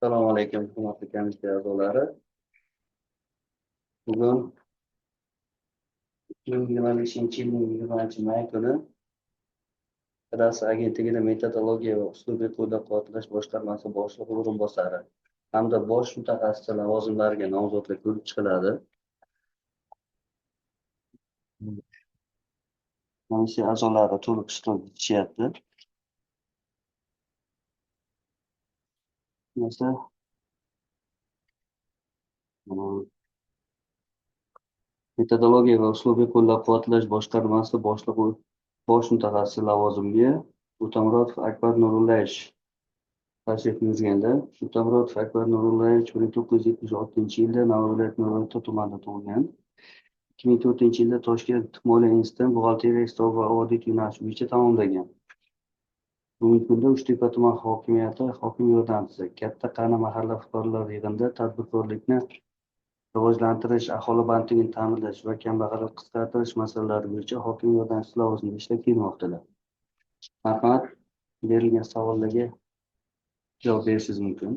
Assalomu alaykum, hurmatli komissiya a'zolari. Bugun 2025-yilning 20-may kuni Kadastr agentligida metodologiya va uslubiy qo'llab-quvvatlash boshqarmasi boshlig'i o'rinbosari hamda bosh mutaxassis lavozimlariga nomzodlar ko'rib chiqiladi. Komissiya a'zolari to'liq ishtirok etishyapti. Metodologiya va uslubiy qo'llab-quvvatlash boshqarmasi boshlig'i bosh mutaxassis lavozimiga Utamuratov Akbar Nurullayevich tashrif buyurganda, Utamuratov Akbar Nurullayevich 1976-yilda Navoiy viloyati Nurota tumanida tug'ilgan. 2004-yilda Toshkent moliya institutini buxgalteriya hisob va audit yo'nalishi bo'yicha tamomlagan. Bugungi kunda Uchtepa tuman hokimiyati hokim yordamchisi, Katta Qa'na mahalla fuqarolar yig'inida tadbirkorlikni rivojlantirish, aholi bandligini ta'minlash va kambag'allikni qisqartirish masalalari bo'yicha hokim yordamchisi lavozimida ishlab kelmoqdalar. Marhamat, berilgan savollarga javob berishingiz mumkin.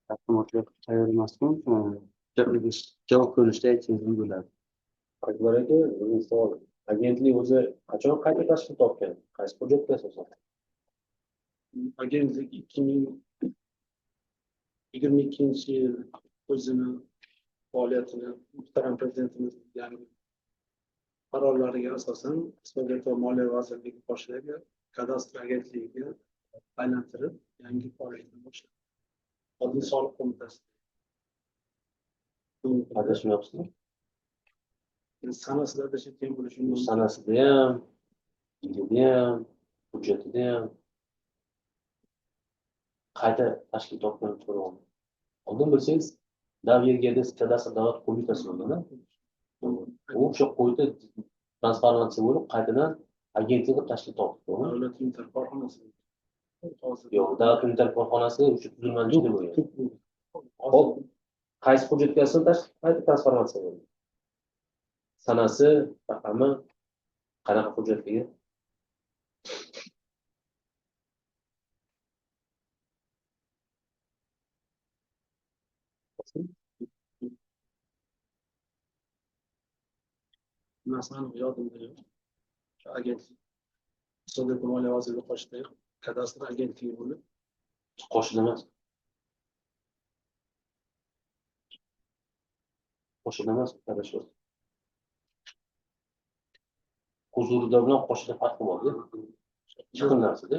Taqdimotga tayyor emasman. Javob ko'rishda aytishingiz bo'ladi. Akbar aka, bizning savol. Agentlik o'zi qachon qayta tashkil topgan? Qaysi hujjatga asosan? Agentlik 2022-yil o'zini faoliyatini muhtaram prezidentimiz yangi qarorlariga asosan Iqtisodiyot va moliya vazirligi boshlig'i kadastr agentligiga aylantirib yangi faoliyatini boshladi. Oddiy soliq qo'mitasi. Adashmayapsizmi? Sanasida adashayotgan bo'lishi mumkin. Sanasida ham, yilida ham, hujjatida ham qayta tashkil topgan so'rag'on. Oldin bilsangiz, Davlerga kadastr davlat qo'mitasi bo'ladi. O'sha qo'yda transformatsiya bo'lib, qaytadan agentlik tashkil topdi. Davlat Inter korxonasi. Yo'q, davlat Inter korxonasi o'sha tuzilmani ichida bo'lgan. Hop, qaysi hujjatga asosan qayta transformatsiya bo'ldi? Sanasi, raqami, qanaqa hujjatga? Narsani yodimda yo'q. Agentlik Iqtisodiyot va moliya vazirligi qo'shida kadastr agentligi bo'lib, Qo'shida emas. Qo'shida emas, qarashlar. Huzurida bilan qo'shida farqi bor-ku. Chiqin narsada.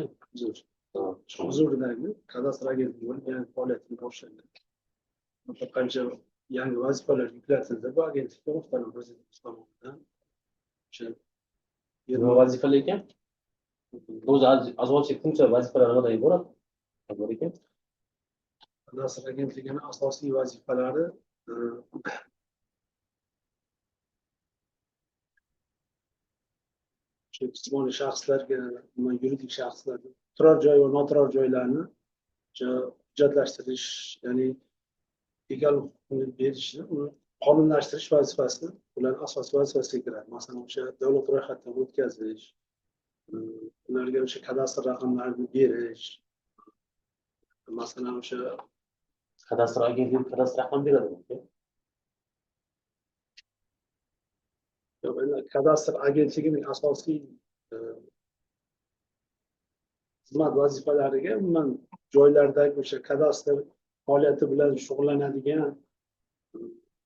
huzuridagi kadastr agentligi bo'lib, yangi faoliyatini boshlagan. Bir qancha yangi vazifalar yuklatildi bu agentlikka muhtaram prezidentimiz tomonidan. Nima vazifalar ekan? O'zi asosiy funksiya vazifalari nimadan iborat? Akbar aka? Kadastr agentligining asosiy vazifalari jismoniy shaxslarga, yuridik shaxslarga turar joy va noturar joylarni hujjatlashtirish, ya'ni egallik huquqini berishni, uni qonunlashtirish vazifasi ularning asosiy vazifasiga kiradi. Masalan, o'sha davlat ro'yxatidan o'tkazish, ularga o'sha kadastr raqamlarini berish, masalan, o'sha Kadastr agentligi kadastr raqam beradimi? kadastr agentligining asosiy xizmat vazifalariga umuman joylardagi o'sha kadastr faoliyati bilan shug'ullanadigan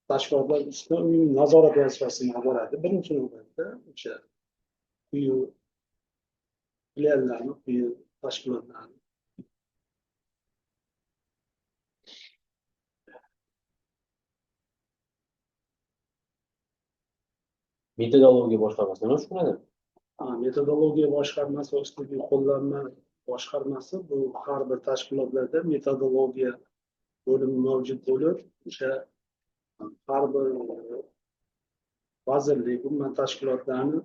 tashkilotlar ustidan umumiy nazorat vazifasini bajaradi. Birinchi navbatda o'sha quyi filiallarni, quyi tashkilotlarni Metodologiya boshqarmasi nima shug'ullanadi? metodologiya boshqarmasi va uslubiy qo'llanma boshqarmasi bu har bir tashkilotlarda metodologiya bo'limi mavjud bo'lib, o'sha har bir vazirlik, umuman tashkilotlarni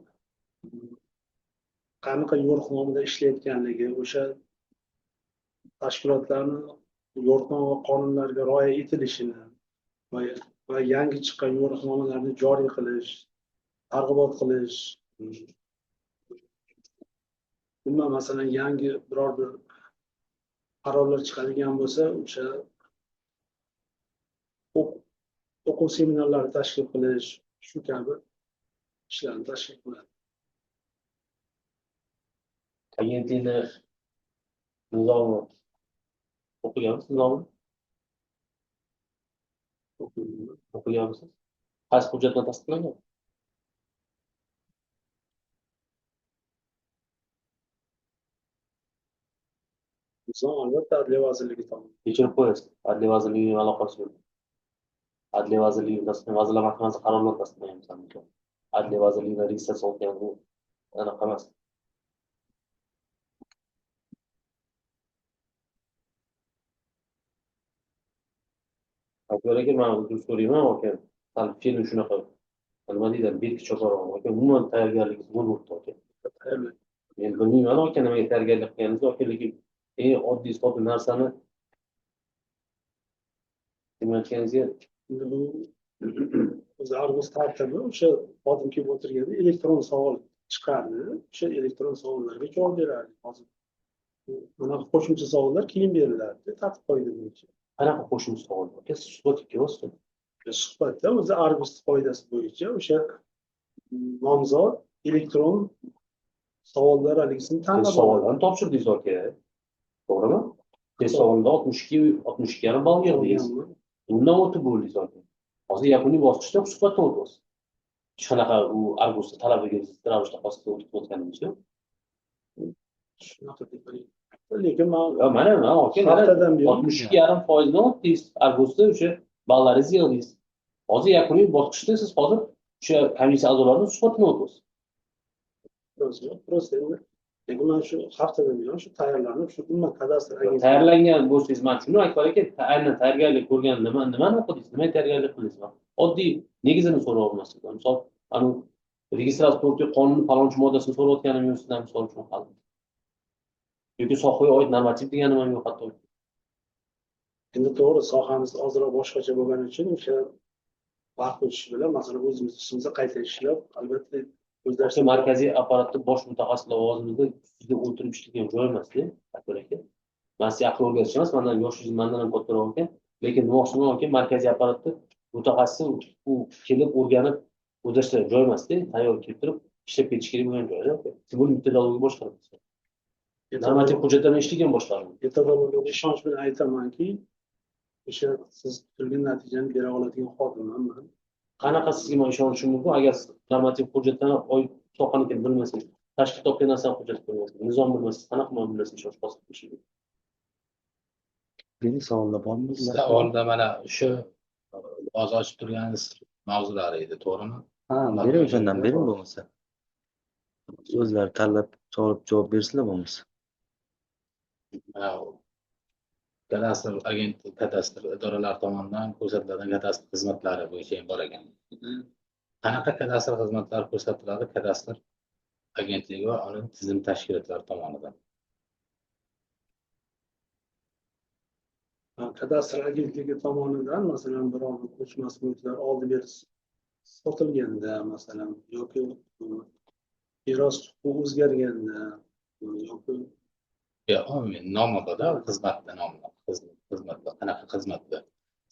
qanaqa yo'riqnomada ishlayotganligi, o'sha tashkilotlarni yo'riqnoma va qonunlarga rioya etilishini va yangi chiqqan yo'riqnomalarni joriy qilish, targ'ibot qilish, umuman masalan yangi biror bir qarorlar chiqadigan bo'lsa, o'sha o'quv seminarlari tashkil qilish, shu kabi ishlarni tashkil qiladi. Agentlikni nizomi o'qiganmisiz? Nizomni o'qiganmisiz? Qaysi hujjatlar tasdiqlangan? Nizom albatta Adliya vazirligi tomonidan. Kechirib qo'yasiz. Adliya vazirligining aloqasi yo'q. Adliya vazirligi Vazirlar Mahkamasi qarorlar tasdiqlangan. Adliya vazirligida registratsiya o'tgan bu anaqa emas. Akbar aka, man uzr so'rayman aka. Hali film shunaqa nima deydi, betga choparoq aka. Umuman tayyorgarligingiz bo'lib o'tdi aka. Men bilmayman aka nimaga tayyorgarlik qilganingizni aka, lekin eng oddiy sodda narsani demayotganingizga o'zi Argus tartibi o'sha xodim kelib o'tirganda elektron savol chiqardi. O'sha elektron savollarga javob berardi. Hozir bunaqa qo'shimcha savollar keyin beriladi tartib qoida bo'yicha. qanaqa qo'shimcha savol bor aka? Suhbat ketyapsiz. Suhbatda o'zi Argus qoidasi bo'yicha o'sha nomzod elektron savollar haligisini tanlab oladi. Savollarni topshirdingiz aka. To'g'rimi? Test savolida 62 yarim ball yig'dingiz. Undan o'tib bo'ldingiz aka. Hozir yakuniy bosqichda suhbatdan o'tyapsiz. Hech qanaqa u Argusda talabaga ravishda hosida o'tib o'tganingiz yo'q. Shunaqa deb o'ylayman. Lekin Mana aka, haftadan buyon 62,5% dan o'tdingiz. Argusda o'sha ballaringizni yig'dingiz. Hozir yakuniy bosqichda siz hozir o'sha komissiya a'zolarining suhbatini o'tyapsiz. Просто endi lekin man shu haftadan buyon shu tayyorlanib, shu umuman kadastr agentligi Tayyorlangan bo'lsangiz, man shuni Akbar aka, aynan tayyorgarlik ko'rgan nimani o'qidingiz? Nima tayyorgarlik qildingiz? Oddiy negizini so'rab olmaslik. Misol, anu registratsiya qonuni falonchi moddasini so'rayotganim yo'q sizdan misol uchun hali. Yoki sohaga oid normativ deganim ham yo'q hatto. endi to'g'ri sohamiz ozroq boshqacha bo'lgani uchun o'sha vaqt o'tishi bilan masalan o'zimiz ishimizda qayta ishlab albatta O'sha markaziy apparatda bosh mutaxassis lavozimida sizga o'tirib ishlaydigan joy emas-da, Akbar aka. Men siz aql o'rgatish emas, mendan yoshingiz mendan ham kattaroq ekan. Lekin demoqchiman aka, markaziy apparatda mutaxassis u kelib o'rganib o'zlashtirgan joy emas-da, tayyor kelib turib ishlab ketish kerak bo'lgan joy aka. Siz buni metodologiya boshqarasiz. Normativ hujjatlarni ishlagan boshqarasiz. metodologiyaga ishonch bilan aytamanki, o'sha siz kutilgan natijani bera oladigan xodimman. Qanaqa sizga men ishonishim mumkin agar siz normativ hujjatlarni sohanikini bilmasangiz, tashkil topgan narsani hujjat bilmasangiz, nizom bilmasangiz, qanaqa men bilasiz ishonish hosil qilishingizga? Meni savollar bormi? Savolda mana shu hozir ochib turganingiz mavzular edi, to'g'rimi? Ha, bering o'shandan bering bo'lmasa. O'zlari tanlab solib javob bersinlar bo'lmasa. Mana kadastr agentlik, kadastr idoralari tomonidan ko'rsatiladigan kadastr xizmatlari bo'yicha ham bor ekan. Qanaqa kadastr xizmatlari ko'rsatiladi kadastr agentligi va uning tizim tashkilotlari tomonidan? Kadastr agentligi tomonidan masalan biror bir ko'chmas mulklar oldi-beri sotilganda masalan yoki meros huquqi o'zgarganda yoki Umumiy nomida xizmatda nomlar, xizmatda qanaqa xizmatda?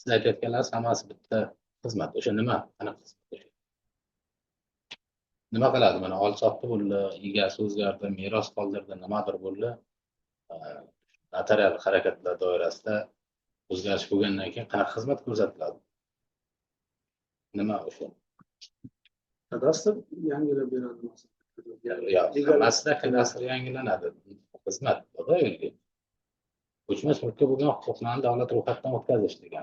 Siz aytayotganlaringiz hammasi bitta xizmat. O'sha nima? Qanaqa xizmat? Nima qiladi? Mana olsoqda bo'ldi, egasi o'zgardi, meros qoldirdi, nimadir bo'ldi. Notarial harakatlar doirasida o'zgarish bo'lgandan keyin qanaqa xizmat ko'rsatiladi? Nima o'sha? kadastr yangilab beradi Hammasi kadastr yangilanadi. Xizmat bo'ladi. Ko'chmas mulkka bo'lgan huquqlarni davlat ro'yxatidan o'tkazish degan.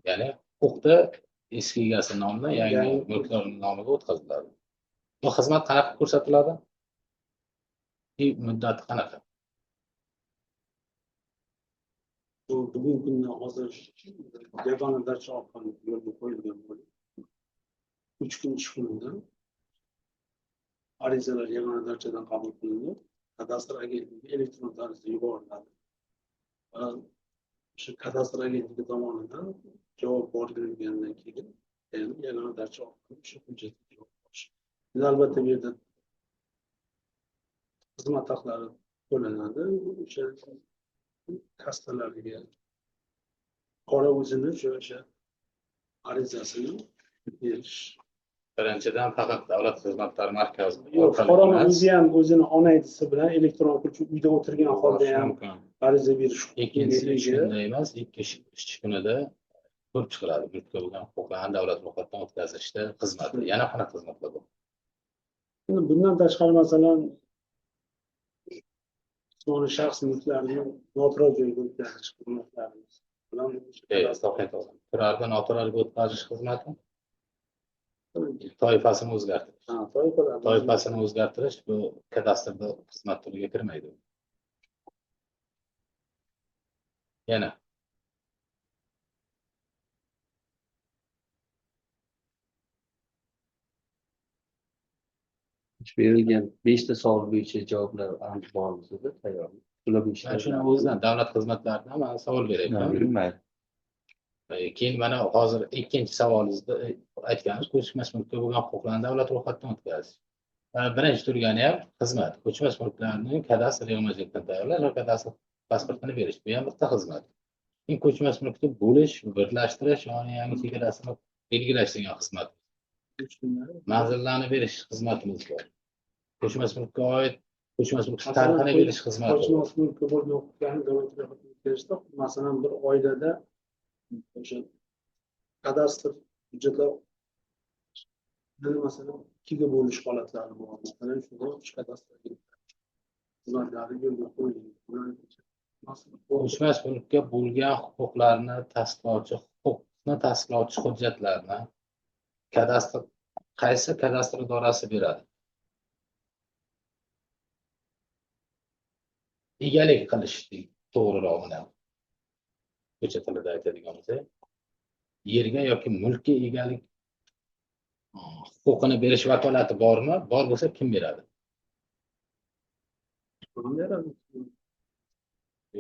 Ya'ni huquqda eski egasi nomidan yangi mulklar nomiga o'tkaziladi. Bu xizmat qanaqa ko'rsatiladi? Muddati qanaqa? bugungi kunda hozir yagona darcha orqali yo'lga qo'yilgan bo'lib 3 kun ish kunidan arizalar yagona darchadan qabul qilinib kadastr agentligiga elektron tarzda yuboriladi. Shu kadastr agentligi tomonidan javob borgandan keyin yagona darcha orqali shu hujjatga javob berish. Albatta bu yerda xizmat haqlari to'lanadi. O'sha kastalarga qora o'zini o'sha arizasini berish. Birinchidan faqat davlat xizmatlari markazi Yo'q, orqali fuqaroni emas, o'zi ham o'zini ona aydisi bilan elektron pul uyda o'tirgan holda bo'lishi ham mumkin. ariza berish Ikkinchisi ish huquqiga kunida emas, ikki ish kunida ko'rib chiqiladi. Mulkka bo'lgan huquqlarni davlat ro'yxatdan o'tkazishda xizmati. Yana qanaqa xizmatlar bor? bundan tashqari masalan jismoniy shaxs mulklarini noturar joyga o'tkazish xizmatlari bilan Turarda noturarga o'tkazish xizmati, toifasini o'zgartirish. Toifasini o'zgartirish bu kadastrda xizmat turiga kirmaydi. Yana berilgan 5 ta savol bo'yicha javoblar aniq bormisiz tayyor? Ular bu mana ishlar shuni o'zidan davlat xizmatlaridan man savol beryapman. mayli. Keyin mana hozir ikkinchi savolingizda aytganimiz ko'chmas mulkka bo'lgan huquqlarni davlat ro'yxatdan o'tkazish. Birinchi turgani ham xizmat. Ko'chmas mulklarni kadastr yig'ma-jilddan tayyorlash va kadastr pasportini berish. Bu ham bitta xizmat. Keyin ko'chmas mulkni bo'lish, birlashtirish, yangi chegarasini belgilash degan xizmat. Manzillarni berish xizmatimiz bor. Ko'chmas mulkka oid ko'chmas mulk tarixini berish xizmati bor. ko'chmas mulkka bo'lgan huquqlarni davlat ro'yxatiga o'tkazishda masalan bir oilada o'sha kadastr hujjatlar masalan ikkiga bo'lish holatlari bor. Masalan shunda uch kadastr xizmatlari yo'lga qo'yilgan. Ko'chmas mulkka bo'lgan huquqlarni tasdiqlovchi hujjatlarni kadastr qaysi kadastr idorasi beradi? Egalik qilish to'g'riroq bilan. Ko'cha tilida aytadigan bo'lsak, yerga yoki mulkka egalik huquqini berish vakolati bormi? Bor bo'lsa kim beradi?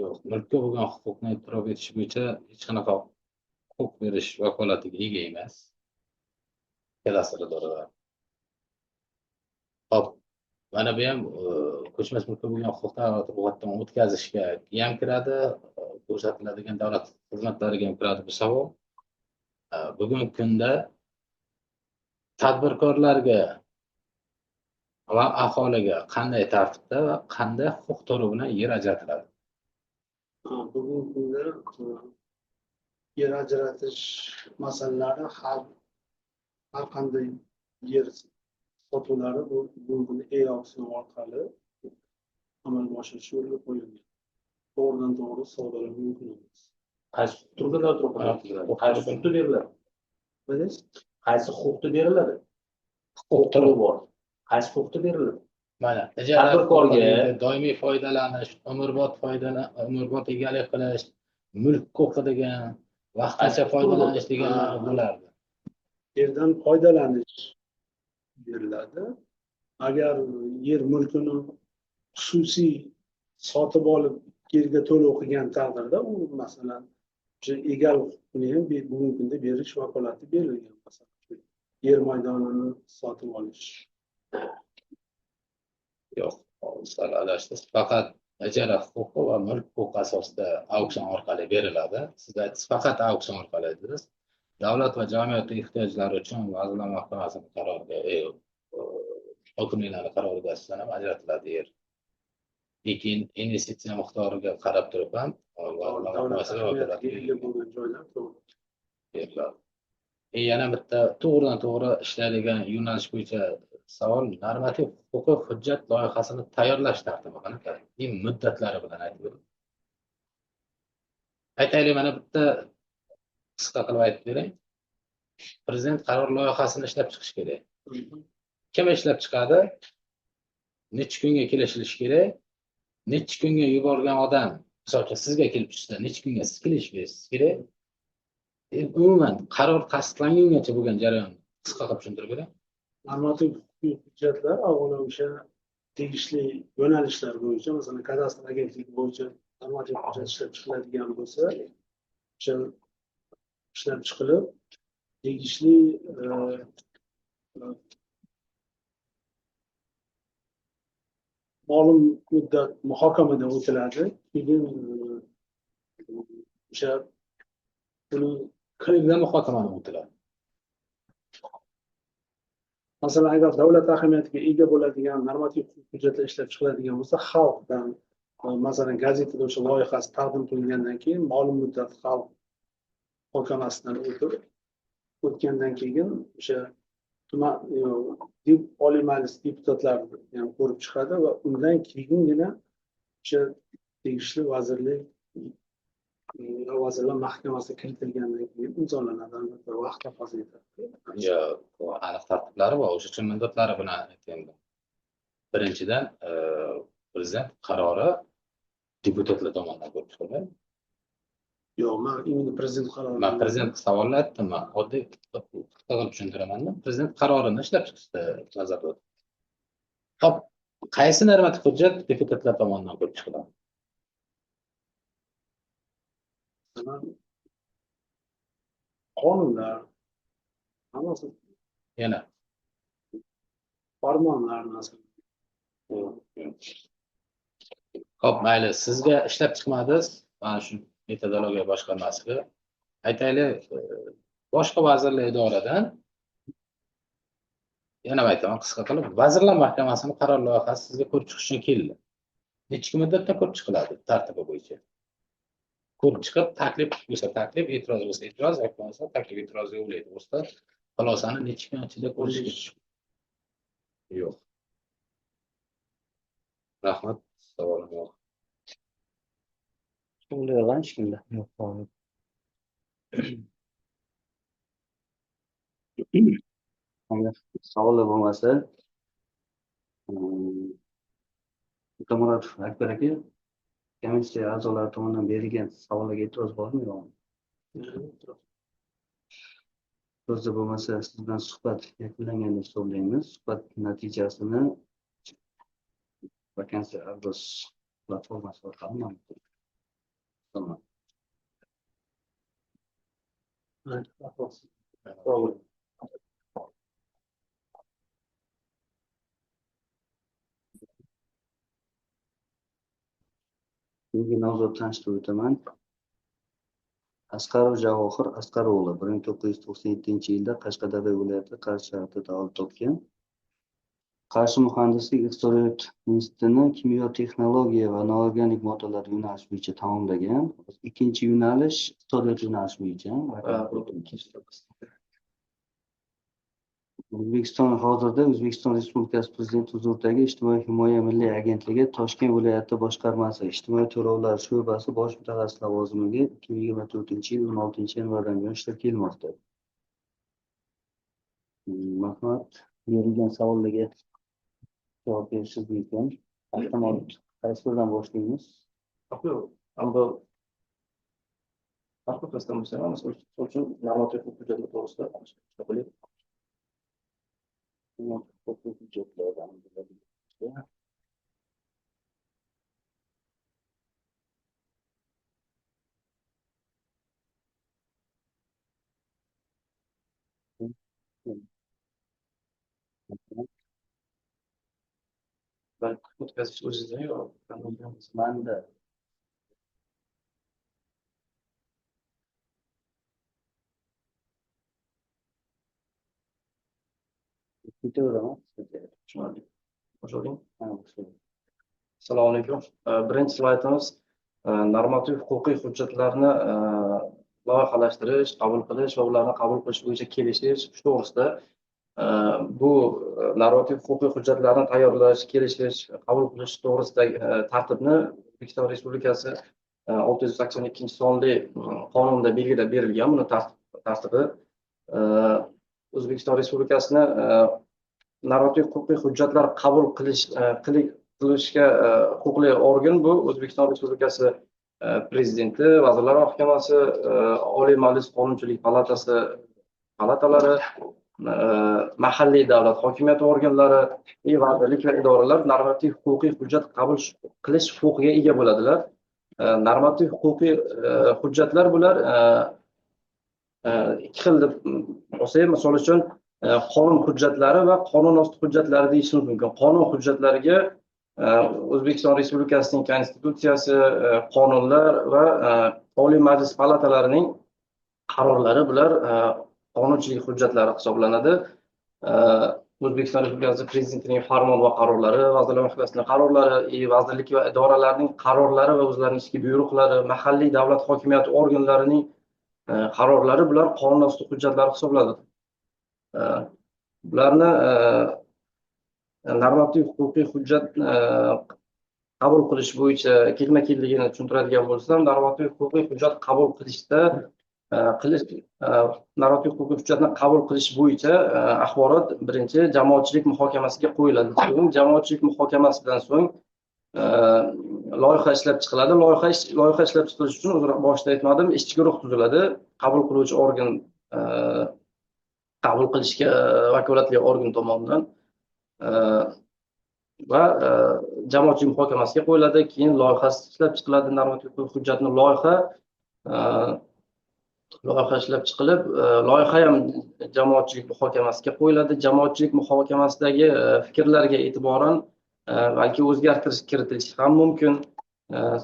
Yo'q, mulkka bo'lgan huquqni e'tirof etish bo'yicha hech qanaqa huquq berish vakolatiga ega emas. Kadastr idoralari. Hop, mana bu ham ko'chmas mulkka bo'lgan huquqni ro'yxatdan o'tkazishga ham kiradi, ko'rsatiladigan davlat xizmatlariga ham kiradi bu savol. Bugungi kunda tadbirkorlarga va aholiga qanday tartibda va qanday huquq to'lovi bilan yer ajratiladi? Bugungi kunda yer ajratish masalalari har qanday yer sotuvlari bugungi e-auksion orqali amalga oshirish yo'lga qo'yilgan. To'g'ridan to'g'ri savdolar mumkin emas. Qaysi turda qaysi huquqda beriladi? Qaysi huquqda beriladi? Huquq turi bor. Qaysi huquqda beriladi? Mana Tadbirkorga doimiy foydalanish, umrbod egalik qilish, mulk huquqi degan, vaqtincha foydalanish deganlar bo'lardi. Yerdan foydalanish beriladi. Agar yer mulkini xususiy sotib olib yerga to'lov qilgan taqdirda u masalan o'sha egalik huquqini ham bugungi kunda berish vakolati berilgan. Masalan yer maydonini sotib olish. Yo'q, sal adashdingiz. Faqat ijara huquqi va mulk huquqi asosida auksion orqali beriladi. Siz aytdingiz, faqat auksion orqali dedingiz. Davlat va jamiyat ehtiyojlari uchun Vazirlar Mahkamasining qaroriga, hokimliklar qaroriga asosan ham ajratiladi yer. Lekin investitsiya miqdoriga qarab turib ham Vazirlar Mahkamasiga vakolatli bo'lgan joylar beriladi. Yana bitta to'g'ridan to'g'ri ishlaydigan yo'nalish bo'yicha savol, normativ huquqiy hujjat loyihasini tayyorlash tartibi qanaqa? Muddatlari bilan aytib bering. Aytaylik, mana bitta qisqa qilib aytib bering. Prezident qaror loyihasini ishlab chiqish kerak. Kim ishlab chiqadi? Necha kunga kelishilishi kerak? Necha kunga yuborgan odam, masalan, sizga kelib tushsa, necha kunga siz kelishingiz kerak? Umuman qaror tasdiqlangungacha bo'lgan jarayonni qisqa qilib tushuntirib bering. Normativ huquqiy hujjatlar avvalo o'sha tegishli yo'nalishlar bo'yicha, masalan, kadastr agentligi bo'yicha normativ hujjat ishlab chiqiladigan bo'lsa, o'sha ishlab chiqilib, tegishli ma'lum muddat muhokamadan o'tiladi. Keyin o'sha buni Qayerda muhokamadan o'tiladi? masalan agar davlat ahamiyatiga ega bo'ladigan normativ hujjatlar ishlab chiqiladigan bo'lsa, xalqdan masalan gazetada o'sha loyihasi taqdim qilingandan keyin ma'lum muddat xalq muhokamasidan o'tgandan keyin o'sha tuman Oliy Majlis deputatlari ham ko'rib chiqadi va undan keyingina o'sha tegishli Vazirlar Mahkamasiga kiritilgandan keyin imzolanadi. Albatta vaqt taqozo etadi. Aniq tartiblari bor. O'sha uchun muddatlari bilan aytganda. Birinchidan, prezident qarori deputatlar tomonidan ko'rib chiqiladi. Yo'q, men immuniy prezident qarori. Men prezident savolni aytdim, men oddiy qilib tushuntiraman-da. Prezident qarorini ishlab chiqishda nazarda tutdi. Hop, qaysi normativ hujjat deputatlar tomonidan ko'rib chiqiladi? Qonunlar, hammasi Yana farmonlar masalan. Hop, mayli, sizga ishlab chiqmadingiz. Mana shu metodologiya boshqarmasiga aytaylik, boshqa vazirlik idoradan yana aytaman qisqa qilib, Vazirlar Mahkamasining qaror loyihasi sizga ko'rib chiqish uchun keldi. Necha muddatda ko'rib chiqiladi tartibi bo'yicha? Ko'rib chiqib, taklif bo'lsa taklif, e'tiroz bo'lsa e'tiroz, yoki bo'lmasa taklif e'tiroz yo'qlaydi bo'lsa, xulosani necha kun ichida ko'rish yo'q. Rahmat, savolim yo'q. O'ylagan hech kimda yo'q. Savollar bo'lmasa, Muhammad Akbar aka, komissiya a'zolari tomonidan berilgan savollarga e'tiroz bormi yo'qmi? O'zi bo'lmasa, siz bilan suhbat yakunlangan deb hisoblaymiz. Suhbat natijasini vakansiya Argos platformasi orqali ma'lum qilamiz. Tamam. Bugungi nomzodni tanishtirib o'taman. Asqarov Javohir Asqarovli 1997-yilda Qashqadaryo viloyati Qarshi shahrida ta'lim topgan. Qarshi muhandislik iqtisodiyot institutini kimyo texnologiya va noorganik moddalar yo'nalishi bo'yicha tamomlagan. Ikkinchi yo'nalish iqtisodiyot yo'nalishi bo'yicha. Hozirda O'zbekiston Respublikasi Prezidenti huzuridagi Ijtimoiy himoya milliy agentligi Toshkent viloyati boshqarmasi ijtimoiy to'lovlar sho'basi bosh mutaxassis lavozimiga 2024-yil 16-yanvardan buyon ishlab kelmoqda. Marhamat, berilgan savollarga javob berishingiz mumkin. Avtomat qaysi biridan boshlaymiz? O'tkazish o'zida yo'q. Manda. Ketaveramon. Assalomu alaykum. Birinchi slaydimiz normativ huquqiy hujjatlarni loyihalashtirish, qabul qilish va ularni qabul qilish bo'yicha kelishish to'g'risida bu normativ huquqiy hujjatlarni tayyorlash, kelishish, qabul qilish to'g'risidagi tartibni O'zbekiston Respublikasi 682-sonli qonunda belgilab berilgan. Buni tartibi O'zbekiston Respublikasini normativ huquqiy hujjatlar qabul qilishga huquqli organ bu O'zbekiston Respublikasi Prezidenti, Vazirlar Mahkamasi, Oliy Majlis Qonunchilik palatalari, mahalliy davlat hokimiyati organlari, vazirlik va idoralar normativ huquqiy hujjat qabul qilish huquqiga ega bo'ladilar. Normativ huquqiy hujjatlar bular ikki xil deb olsak, misol uchun qonun hujjatlari va qonun osti hujjatlari deyishimiz mumkin. Qonun hujjatlariga O'zbekiston Respublikasining Konstitutsiyasi, qonunlar va Oliy Majlis palatalarining qarorlari bular qonunchilik hujjatlari hisoblanadi. O'zbekiston Respublikasi Prezidentining farmon va qarorlari, Vazirlar Mahkamasining qarorlari, vazirlik va idoralarning qarorlari va o'zlarining ichki buyruqlari, mahalliy davlat hokimiyati organlarining qarorlari bular qonunosti hujjatlar hisoblanadi. Bularni normativ huquqiy hujjat qabul qilish bo'yicha ketma-ketligini tushuntiradigan bo'lsam, normativ huquqiy hujjat qabul qilishda normativ huquqiy hujjatni qabul qilish bo'yicha axborot birinchi jamoatchilik muhokamasiga qo'yiladi. So'ng jamoatchilik muhokamasidan so'ng loyiha ishlab chiqiladi. Loyiha ishlab chiqilish uchun boshida aytmadim, ishchi guruh tuziladi. Qabul qiluvchi organ qabul qilishga vakolatli organ tomonidan va jamoatchilik muhokamasiga qo'yiladi. Keyin loyihasi ishlab chiqiladi. Normativ huquqiy hujjatni loyiha ishlab chiqilib, loyiha ham jamoatchilik muhokamasiga qo'yiladi. Jamoatchilik muhokamasidagi fikrlarga e'tiboran balki o'zgartirish kiritilishi ham mumkin.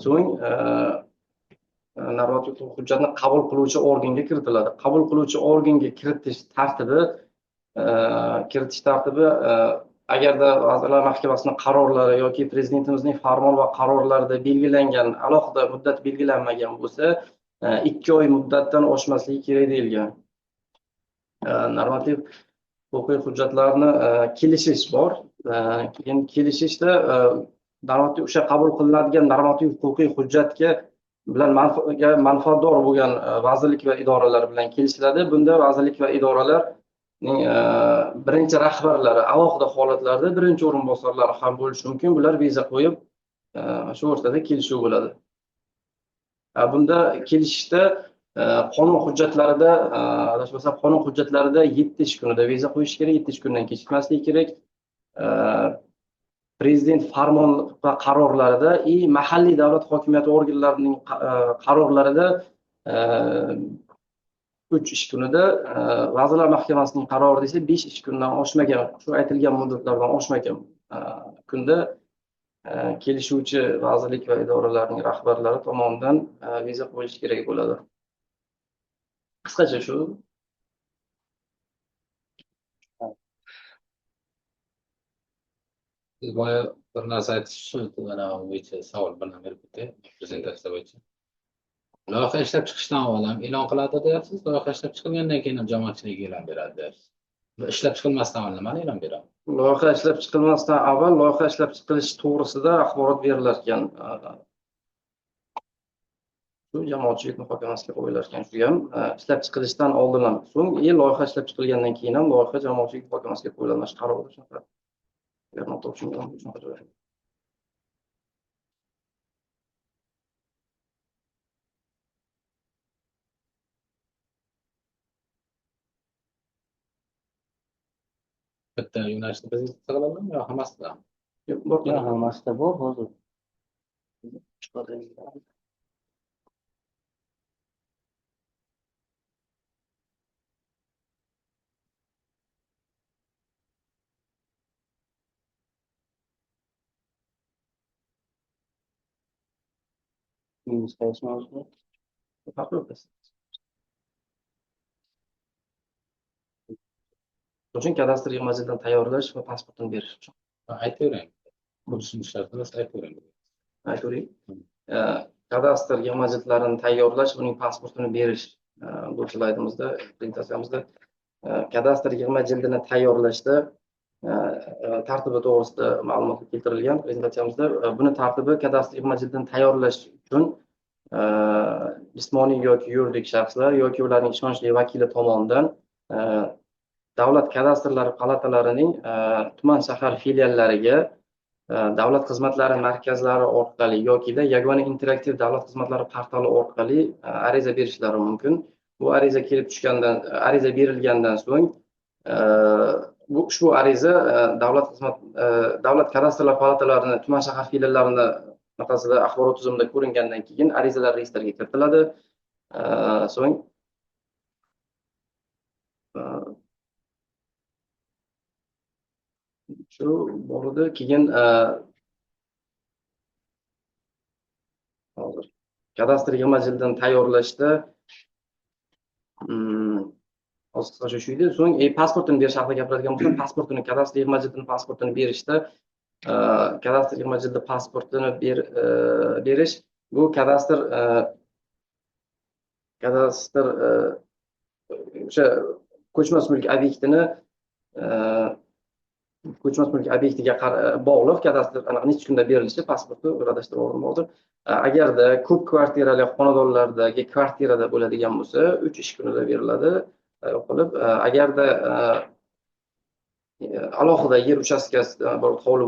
So'ng normativ huquqiy hujjatni qabul qiluvchi organga kiritiladi. Qabul qiluvchi organga kiritish tartibi agarda Vazirlar Mahkamasining qarorlari yoki Prezidentimizning farmon va qarorlarida belgilangan alohida muddat belgilanmagan bo'lsa, 2 oy muddatdan oshmasligi kerak deyilgan. Normativ huquqiy hujjatlarni kelishish bor. Keyin kelishishda o'sha qabul qilinadigan normativ huquqiy hujjatga bilan manfaatdor bo'lgan vazirlik va idoralar bilan kelishiladi. Bunda vazirlik va idoralarning birinchi rahbarlari, alohida holatlarda birinchi o'rinbosarlari ham bo'lishi mumkin. Bular viza qo'yib, shu o'rtada kelishuv bo'ladi. Bunda kelishishda qonun hujjatlarida, adashmasam qonun hujjatlarida 7 ish kunida viza qo'yish kerak, 7 ish kundan kechikmasligi kerak. Prezident farmon va qarorlarida mahalliy davlat hokimiyati organlarining qarorlarida 3 ish kunida, Vazirlar Mahkamasining qarorida esa 5 ish kundan oshmagan, shu aytilgan muddatlardan oshmagan kunda kelishuvchi vazirlik va idoralarning rahbarlari tomonidan viza qo'yish kerak bo'ladi. Qisqacha shu. Siz boya bir narsa aytishni mana bo'yicha savol bilan berib o'tay, prezentatsiya bo'yicha. Loyiha ishlab chiqishdan avval ham e'lon qiladi deyapsiz, loyiha ishlab chiqilgandan keyin ham jamoatchilikka e'lon beradi deyapsiz. Ishlab chiqilmasdan avval nimani e'lon beradi? Loyiha ishlab chiqilmasdan avval loyiha ishlab chiqilish to'g'risida axborot berilar ekan. Shu jamoatchilik muhokamasiga qo'yilar ekan. Shu ham ishlab chiqilishdan oldin ham, so'ng loyiha ishlab chiqilgandan keyin ham loyiha jamoatchilik muhokamasiga qo'yiladi. Mana shu qaror shunaqa. Bitta yo'nalishda prezentatsiya qiladimi yo hammasida? Yo'q, Hammasida bor hozir. Qaysi mavzu? Uchun kadastr yig'majildan tayyorlash va pasportini berish uchun. Aytavering. Bu tushunishlarni aytavering. Aytavering. Kadastr yig'majildlarini tayyorlash, uning pasportini berish bu slaydimizda, prezentatsiyamizda kadastr yig'majildini tayyorlashda tartibi to'g'risida ma'lumot keltirilgan prezentatsiyamizda. Buni tartibi kadastr yig'majildini tayyorlash uchun jismoniy yoki yuridik shaxslar yoki ularning ishonchli vakili tomonidan davlat kadastrlari palatalarining tuman shahar filiallariga davlat xizmatlari markazlari orqali yoki yagona interaktiv davlat xizmatlari portali orqali ariza berishlari mumkin. Bu ariza kelib tushgandan, ariza berilgandan so'ng ushbu ariza davlat kadastrlar palatalarining tuman shahar filiallarini orqasida axborot tizimida ko'ringandan keyin arizalar reyestrga kiritiladi. So'ng shu borida keyin kadastr yig'ma jildini tayyorlashda hozir qisqacha shu edi. So'ng pasportini berish haqida gapiradigan bo'lsam, pasportini, kadastr yig'ma jildini pasportini berishda kadastr yig'ma jildi pasportini berish bu kadastr o'sha ko'chmas mulk obyektini ko'chmas mulk obyektiga bog'liq kadastr anaqa necha kunda berilishi pasporti adashtirib olmoqdir. Agarda ko'p kvartirali xonadonlardagi kvartirada bo'ladigan bo'lsa 3 ish kunida beriladi. Qilib agarda alohida yer uchastkasi hovli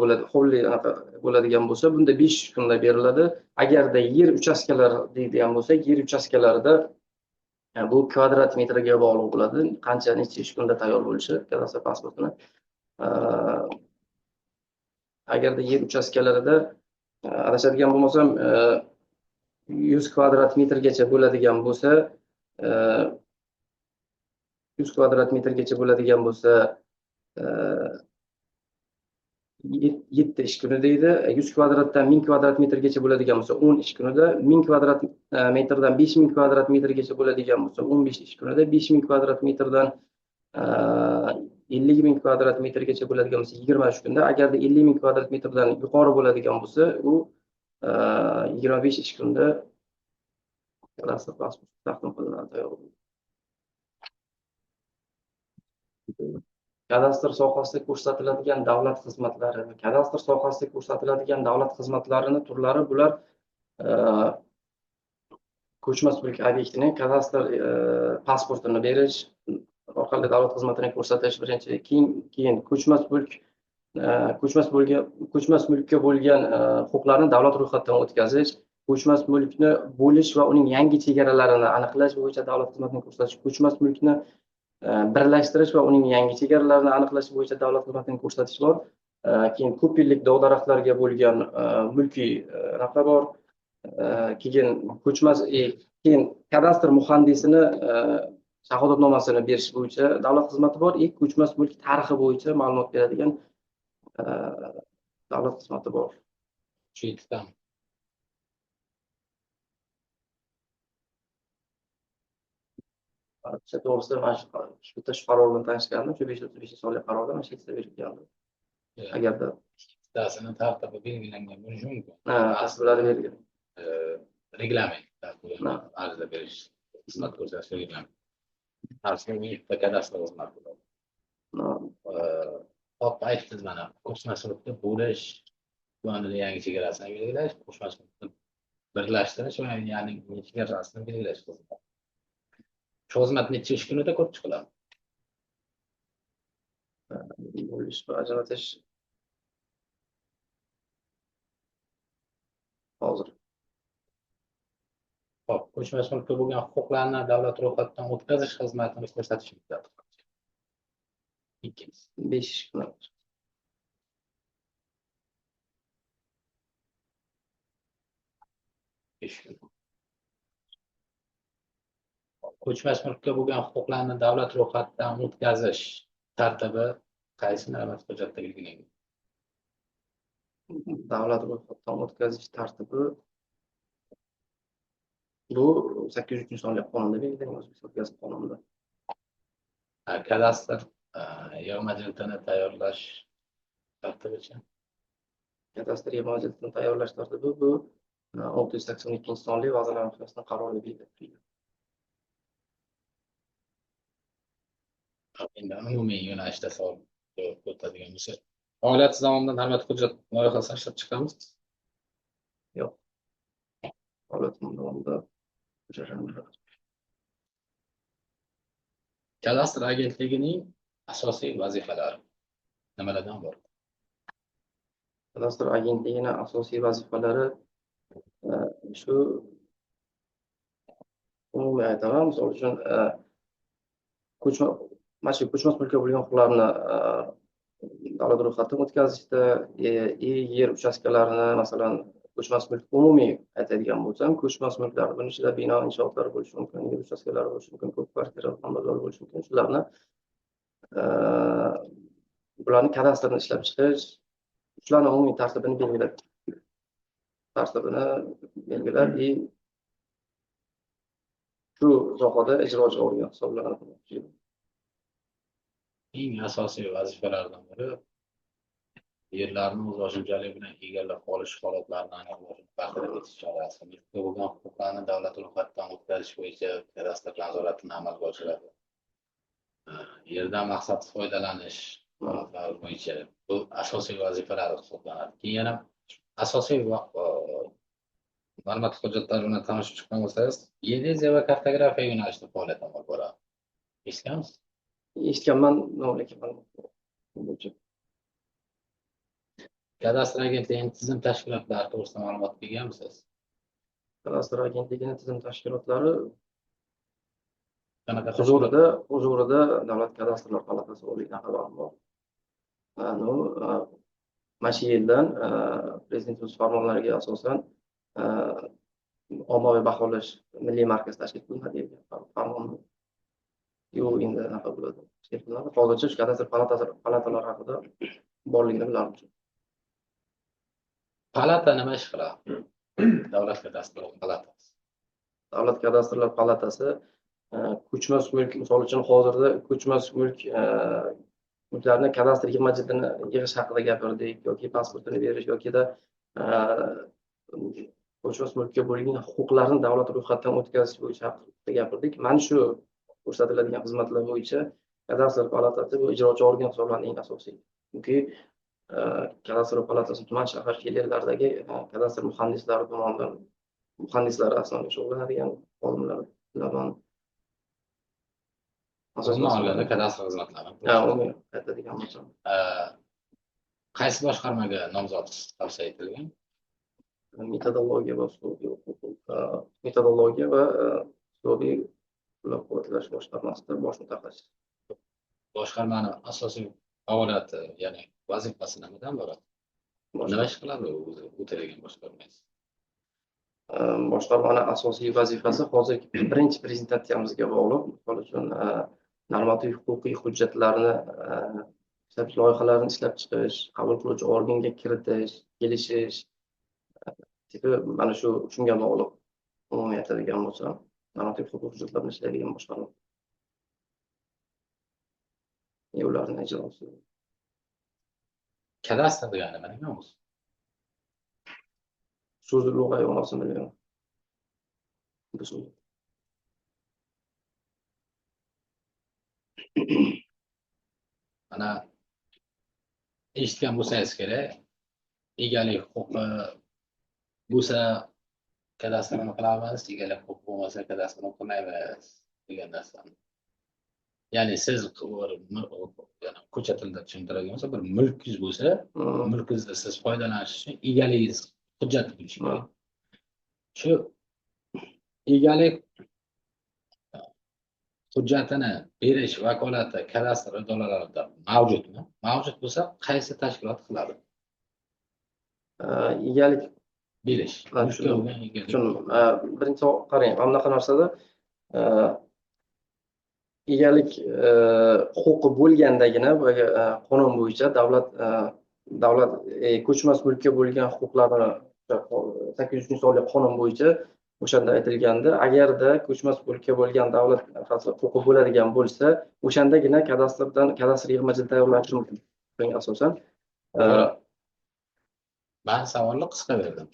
bo'ladigan bo'lsa bunda 5 kunda beriladi. Agarda yer uchastkalari deydigan bo'lsa yer uchastkalarida bu kvadrat metrga bog'liq bo'ladi. Qancha necha ish kunda tayyor bo'lishi kadastr pasportini. Agarda yer uchastkalarida adashadigan bo'lmasam 100 kvadrat metrgacha bo'ladigan bo'lsa 7 ish kuni deydi. 100 kvadratdan 1000 kvadrat metrgacha bo'ladigan bo'lsa 10 ish kunida, 1000 kvadrat metrdan 5000 kvadrat metrgacha bo'ladigan bo'lsa 15 ish kunida, 5000 kvadrat metrdan 50.000 kvadrat metrgacha bo'ladigan bo'lsa 23 kunda, agarda 50.000 kvadrat metrdan yuqori bo'ladigan bo'lsa u 25 ish kunda kadastr pasporti taqdim qilinadi. Kadastr sohasida ko'rsatiladigan davlat xizmatlari. Kadastr sohasida ko'rsatiladigan davlat xizmatlarining turlari bular ko'chmas mulk obyektining kadastr pasportini berish orqali davlat xizmatini ko'rsatish birinchi, keyin ko'chmas mulkka bo'lgan huquqlarni davlat ro'yxatidan o'tkazish, ko'chmas mulkni bo'lish va uning yangi chegaralarini aniqlash bo'yicha davlat xizmatini ko'rsatish, ko'chmas mulkni birlashtirish va uning yangi chegaralarini aniqlash bo'yicha davlat xizmatini ko'rsatish bor. Keyin ko'p yillik dov-daraxtlarga bo'lgan mulkiy anaqa bor. Keyin keyin kadastr muhandisini shahodatnomasini berish bo'yicha davlat xizmati bor. Ko'chmas mulk tarixi bo'yicha ma'lumot beradigan davlat xizmati bor. Shu ikkitami? To'g'risi mana shu bitta shu qaror bilan tanishgandim. Shu 535 sonli qarorda mana shu ikkita berilgandi. Agarda ikkitasini tartibi belgilangan bo'lishi mumkin. Aslida belgilangan. Reglament arizа berish, xizmat ko'rsatish reglament. Aslida ikkita kadastr xizmati bor. Hop aytdingiz mana ko'chmas mulkni bo'lish, uni yangi chegarasini belgilash, ko'chmas mulkni birlashtirish va ya'ni chegarasini belgilash xizmati. Shu xizmat necha ish kunida ko'rib chiqiladi? Bo'lish va ajratish hozir. Hop, ko'chmas mulkka bo'lgan huquqlarni davlat ro'yxatidan o'tkazish xizmatini ko'rsatish muddati. 5 ish kun. Ko'chmas mulkka bo'lgan huquqlarni davlat ro'yxatidan o'tkazish tartibi qaysi normativ hujjatda belgilangan? Davlat ro'yxatidan o'tkazish tartibi bu 803-sonli qonunda belgilangan, O'zbekiston Gazet qonunida. Kadastr yig'ma jildini tayyorlash tartibicha. Kadastr yig'ma jildini tayyorlash tartibi bu 682-sonli Vazirlar Mahkamasining qarori belgilangan. Endi umumiy yo'nalishda savol o'tadigan bo'lsa, faoliyat davomida normativ hujjat loyihasini ishlab chiqamiz. Yo'q. Faoliyat davomida Kadastr agentligining asosiy vazifalari nimalardan bor? Kadastr agentligining asosiy vazifalari shu umumiy aytaman, misol uchun ko'chmas mulkka bo'lgan huquqlarni davlat ro'yxatidan o'tkazishda, yer uchastkalarini, masalan, ko'chmas mulk umumiy aytadigan bo'lsam, ko'chmas mulklar buning ichida bino inshootlar bo'lishi mumkin, yer uchastkalari bo'lishi mumkin, ko'p kvartirali xonadonlar bo'lishi mumkin. Bularni kadastrni ishlab chiqish, shularning umumiy tartibini belgilab shu sohada ijrochi organ hisoblanadi. Eng asosiy vazifalardan biri yerlarni o'z oshiqchalik bilan egallab qolish holatlarini aniqlash, bartaraf etish chorasi. Mulkka bo'lgan huquqlarni davlat ro'yxatidan o'tkazish bo'yicha kadastr nazoratini amalga oshiradi. Yerdan maqsadsiz foydalanish holatlari bo'yicha bu asosiy vazifalar hisoblanadi. Keyin yana asosiy ma'lumot hujjatlari bilan tanishib chiqqan bo'lsangiz, geodeziya va kartografiya yo'nalishida faoliyat olib boradi. Eshitganmisiz? Eshitganman, lekin Kadastr agentligining tizim tashkilotlari to'g'risida ma'lumot berganmisiz? kadastr agentligining tizim tashkilotlari Qanaqa huzurida Davlat kadastrlar palatasi bo'lgan xabarim bor. Mana shu yildan Prezidentimiz farmonlariga asosan ommaviy baholash milliy markaz tashkil qilinadi degan farmon endi anaqa bo'ladi. Hozircha shu kadastr palatalari haqida borligini bilarmiz. Palata nima ish qiladi? Davlat kadastr palatasi. Davlat kadastrlar palatasi ko'chmas mulk, misol uchun hozirda ko'chmas mulklarni kadastr yig'ma jildini yig'ish haqida gapirdik, yoki pasportini berish, yokida ko'chmas mulkka bo'lgan huquqlarni davlat ro'yxatidan o'tkazish bo'yicha haqida gapirdik. Mana shu ko'rsatiladigan xizmatlar bo'yicha kadastr palatasi bu ijrochi organ hisoblanadi eng asosiy. Chunki kadastr palatasi tuman shahar filiallardagi kadastr muhandislari tomonidan muhandislari asosiy shug'ullanadigan xodimlar bilan Umuman olganda kadastr xizmatlari. aytadigan bo'lsam. Qaysi boshqarmaga nomzod tavsiya etilgan? Metodologiya va uslubiy qo'llab-quvvatlash boshqarmasida bosh mutaxassis. Boshqarmani asosiy faoliyati, ya'ni vazifasi nimadan iborat? Nima ish qiladi o'zi o'tagan boshqarmangiz? Boshqarmani asosiy vazifasi hozir birinchi prezentatsiyamizga bog'liq. Misol uchun normativ huquqiy hujjatlarni loyihalarni ishlab chiqish, qabul qiluvchi organga kiritish, kelishish tipi mana shu shunga bog'liq. Umumiy aytadigan bo'lsam, normativ huquqiy hujjatlarni ishlaydigan boshqarma. Ularni ijrosi. Kadastr degani nima degan o'zi? So'zli lug'at ma'nosini bilmayman. Bu so'z. Mana eshitgan bo'lsangiz kerak, egalik huquqi bo'lsa kadastrni qilamiz, egalik huquqi bo'lmasa kadastrni qilmaymiz degan narsani. Ya'ni siz ko'cha tilida tushuntiradigan bo'lsa, bir mulkingiz bo'lsa, mulkingizda siz foydalanish uchun egaligingiz hujjat bo'lishi kerak. Shu egalik hujjatini berish vakolati kadastr idoralarida mavjudmi? Mavjud bo'lsa, qaysi tashkilot qiladi? Egalik Berish. birinchi qarang, mana bunaqa narsada egalik huquqi bo'lgandagina qonun bo'yicha davlat ko'chmas mulkka bo'lgan huquqlarini 803-sonli qonun bo'yicha o'shanda aytilganda, agarda ko'chmas mulkka bo'lgan davlat huquqi bo'ladigan bo'lsa, o'shandagina kadastr yig'ma jild tayyorlanishi mumkin. Bunga asosan Men savolni qisqa berdim.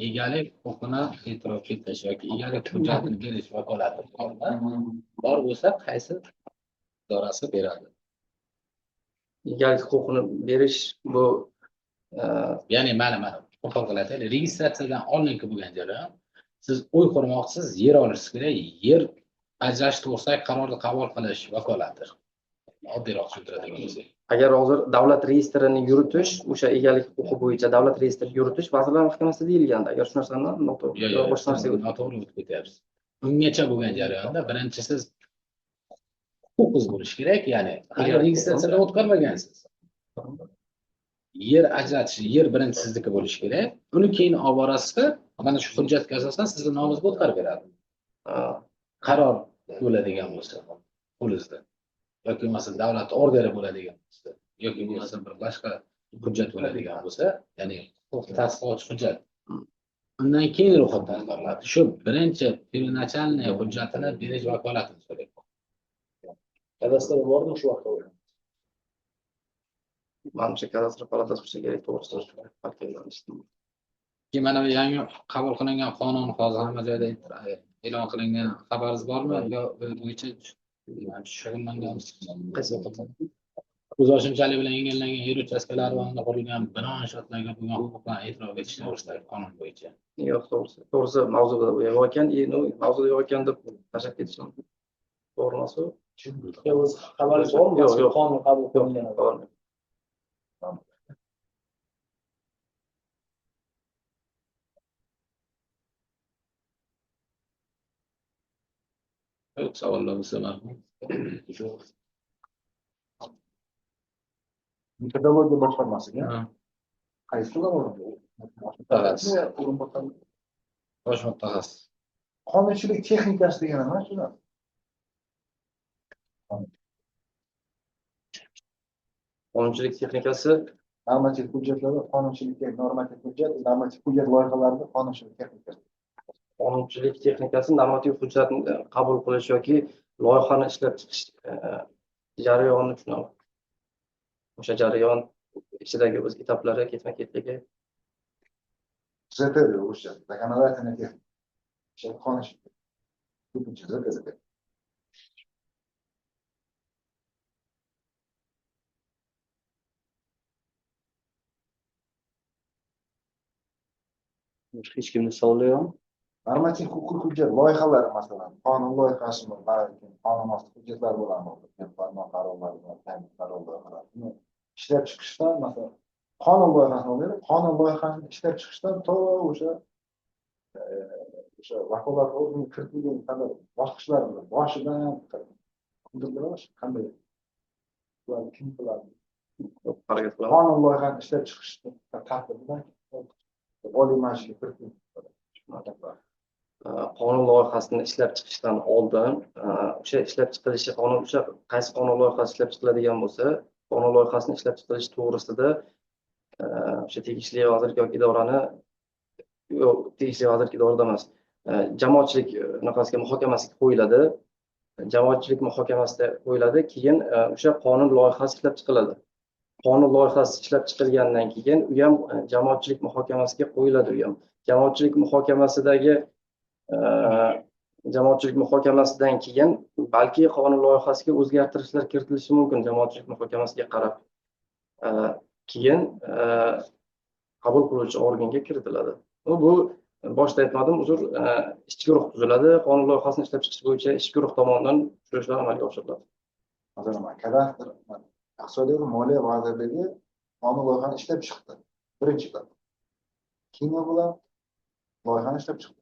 Egalik huquqini e'tirof etish yoki egalik hujjatini berish vakolati bor bo'lsa, qaysi idorasi beradi? Egalik huquqini berish bu ya'ni mana qo'pol qilib aytaylik, registratsiyadan oldingi bo'lgan jarayon siz uy qurmoqchisiz, yer olishingiz kerak, yer ajrash to'g'risidagi qarorni qabul qilish vakolati. Oddiyroq tushuntiradigan bo'lsak. Agar hozir davlat registrini yuritish, o'sha egalik huquqi bo'yicha davlat registrini yuritish Vazirlar Mahkamasida deyilganda, agar shu narsani noto'g'ri o'tib ketyapsiz. Ungacha bo'lgan jarayonda birinchi siz huquqingiz bo'lishi kerak, ya'ni agar registratsiyadan o'tkazmagansiz. Yer ajratish, yer birinchi sizniki bo'lishi kerak. Uni keyin olib borasizda, mana shu hujjatga asosan sizning nomingizga o'tkazib beradi. Qaror bo'ladigan bo'lsa, qo'lingizda. Yoki masalan davlat orderi bo'ladigan bo'lsa, yoki masalan bir boshqa hujjat bo'ladigan bo'lsa, ya'ni huquqni tasdiqlovchi hujjat. Undan keyin ro'yxatdan olinadi. Shu birinchi первоначальный hujjatini berish vakolatini so'raydi. Kadastr bormi shu vaqtda? Manimcha kadastr palatasi bo'lsa kerak to'g'risida vakillanishdi. Keyin mana bu yangi qabul qilingan qonun hozir hamma joyda e'lon qilingan xabaringiz bormi? Yo bo'yicha shug'ullangansiz? Qaysi O'zboshimchalik bilan egallangan yer uchastkalari va unda qurilgan bino inshootlarga bo'lgan huquqlarni e'tirof etish to'g'risidagi qonun bo'yicha. yo'q, to'g'risi mavzuda yo'q ekan, mavzuda yo'q ekan deb tashlab ketish mumkin. To'g'ri emas u? O'zi xabaringiz bormi? Yo'q, yo'q. Qonun qabul qilingan. To'g'ri. Yo'q, savollar bo'lsa marhamat. Pedagogika boshqarmasiga Ha, qaysi lavozim? mutaxassis. Bosh mutaxassis. Qonunchilik texnikasi degani nima shu? Qonunchilik texnikasi Normativ hujjatlarda qonunchilikka normativ hujjat, normativ hujjat loyihalarida qonunchilik texnikasi. qonunchilik texnikasi normativ hujjatni qabul qilish yoki loyihani ishlab chiqish jarayonini tushunadi. O'sha jarayon ichidagi o'z etaplari ketma-ketligi. ЗТ hujjat, законодательная техника. Şey qonunchilik. Ko'pincha ЗТ. Hech kimni savoli yo'qmi? Normativ huquqiy hujjat loyihalari masalan, qonun loyihasimi, balki qonun osti hujjatlar bo'ladi, farmon qarorlari, qarorlar. Ishlab chiqishdan masalan, qonun loyihasini oladi, qonun loyihasini ishlab chiqishdan to o'sha vakolat organiga kiritilgan qadar bosqichlar bilan boshidan qanday ular kim qiladi? Harakat qiladi. Qonun loyihasini ishlab chiqish tartibidan Oliy Majlisga kiritilgan. Qonun loyihasini ishlab chiqishdan oldin o'sha ishlab chiqilishi o'sha qaysi qonun loyihasi ishlab chiqiladigan bo'lsa, qonun loyihasini ishlab chiqilish to'g'risida o'sha tegishli vazirlik yoki idorani yo'q, tegishli vazirlik idorada emas, jamoatchilik bunaqasiga muhokamasiga qo'yiladi. Jamoatchilik muhokamasida qo'yiladi, keyin o'sha qonun loyihasi ishlab chiqiladi. Qonun loyihasi ishlab chiqilgandan keyin u ham jamoatchilik muhokamasiga qo'yiladi. U ham jamoatchilik muhokamasidan keyin balki qonun loyihasiga o'zgartirishlar kiritilishi mumkin jamoatchilik muhokamasiga qarab. Keyin qabul qiluvchi organga kiritiladi. Bu boshda aytmadim, uzr, ishchi guruh tuziladi. Qonun loyihasini ishlab chiqish bo'yicha ishchi guruh tomonidan tushirishlar amalga oshiriladi. Masalan, kadastr iqtisodiyot va moliya vazirligi qonun loyihasini ishlab chiqdi. Birinchi qadam. Keyin bular loyihani ishlab chiqdi.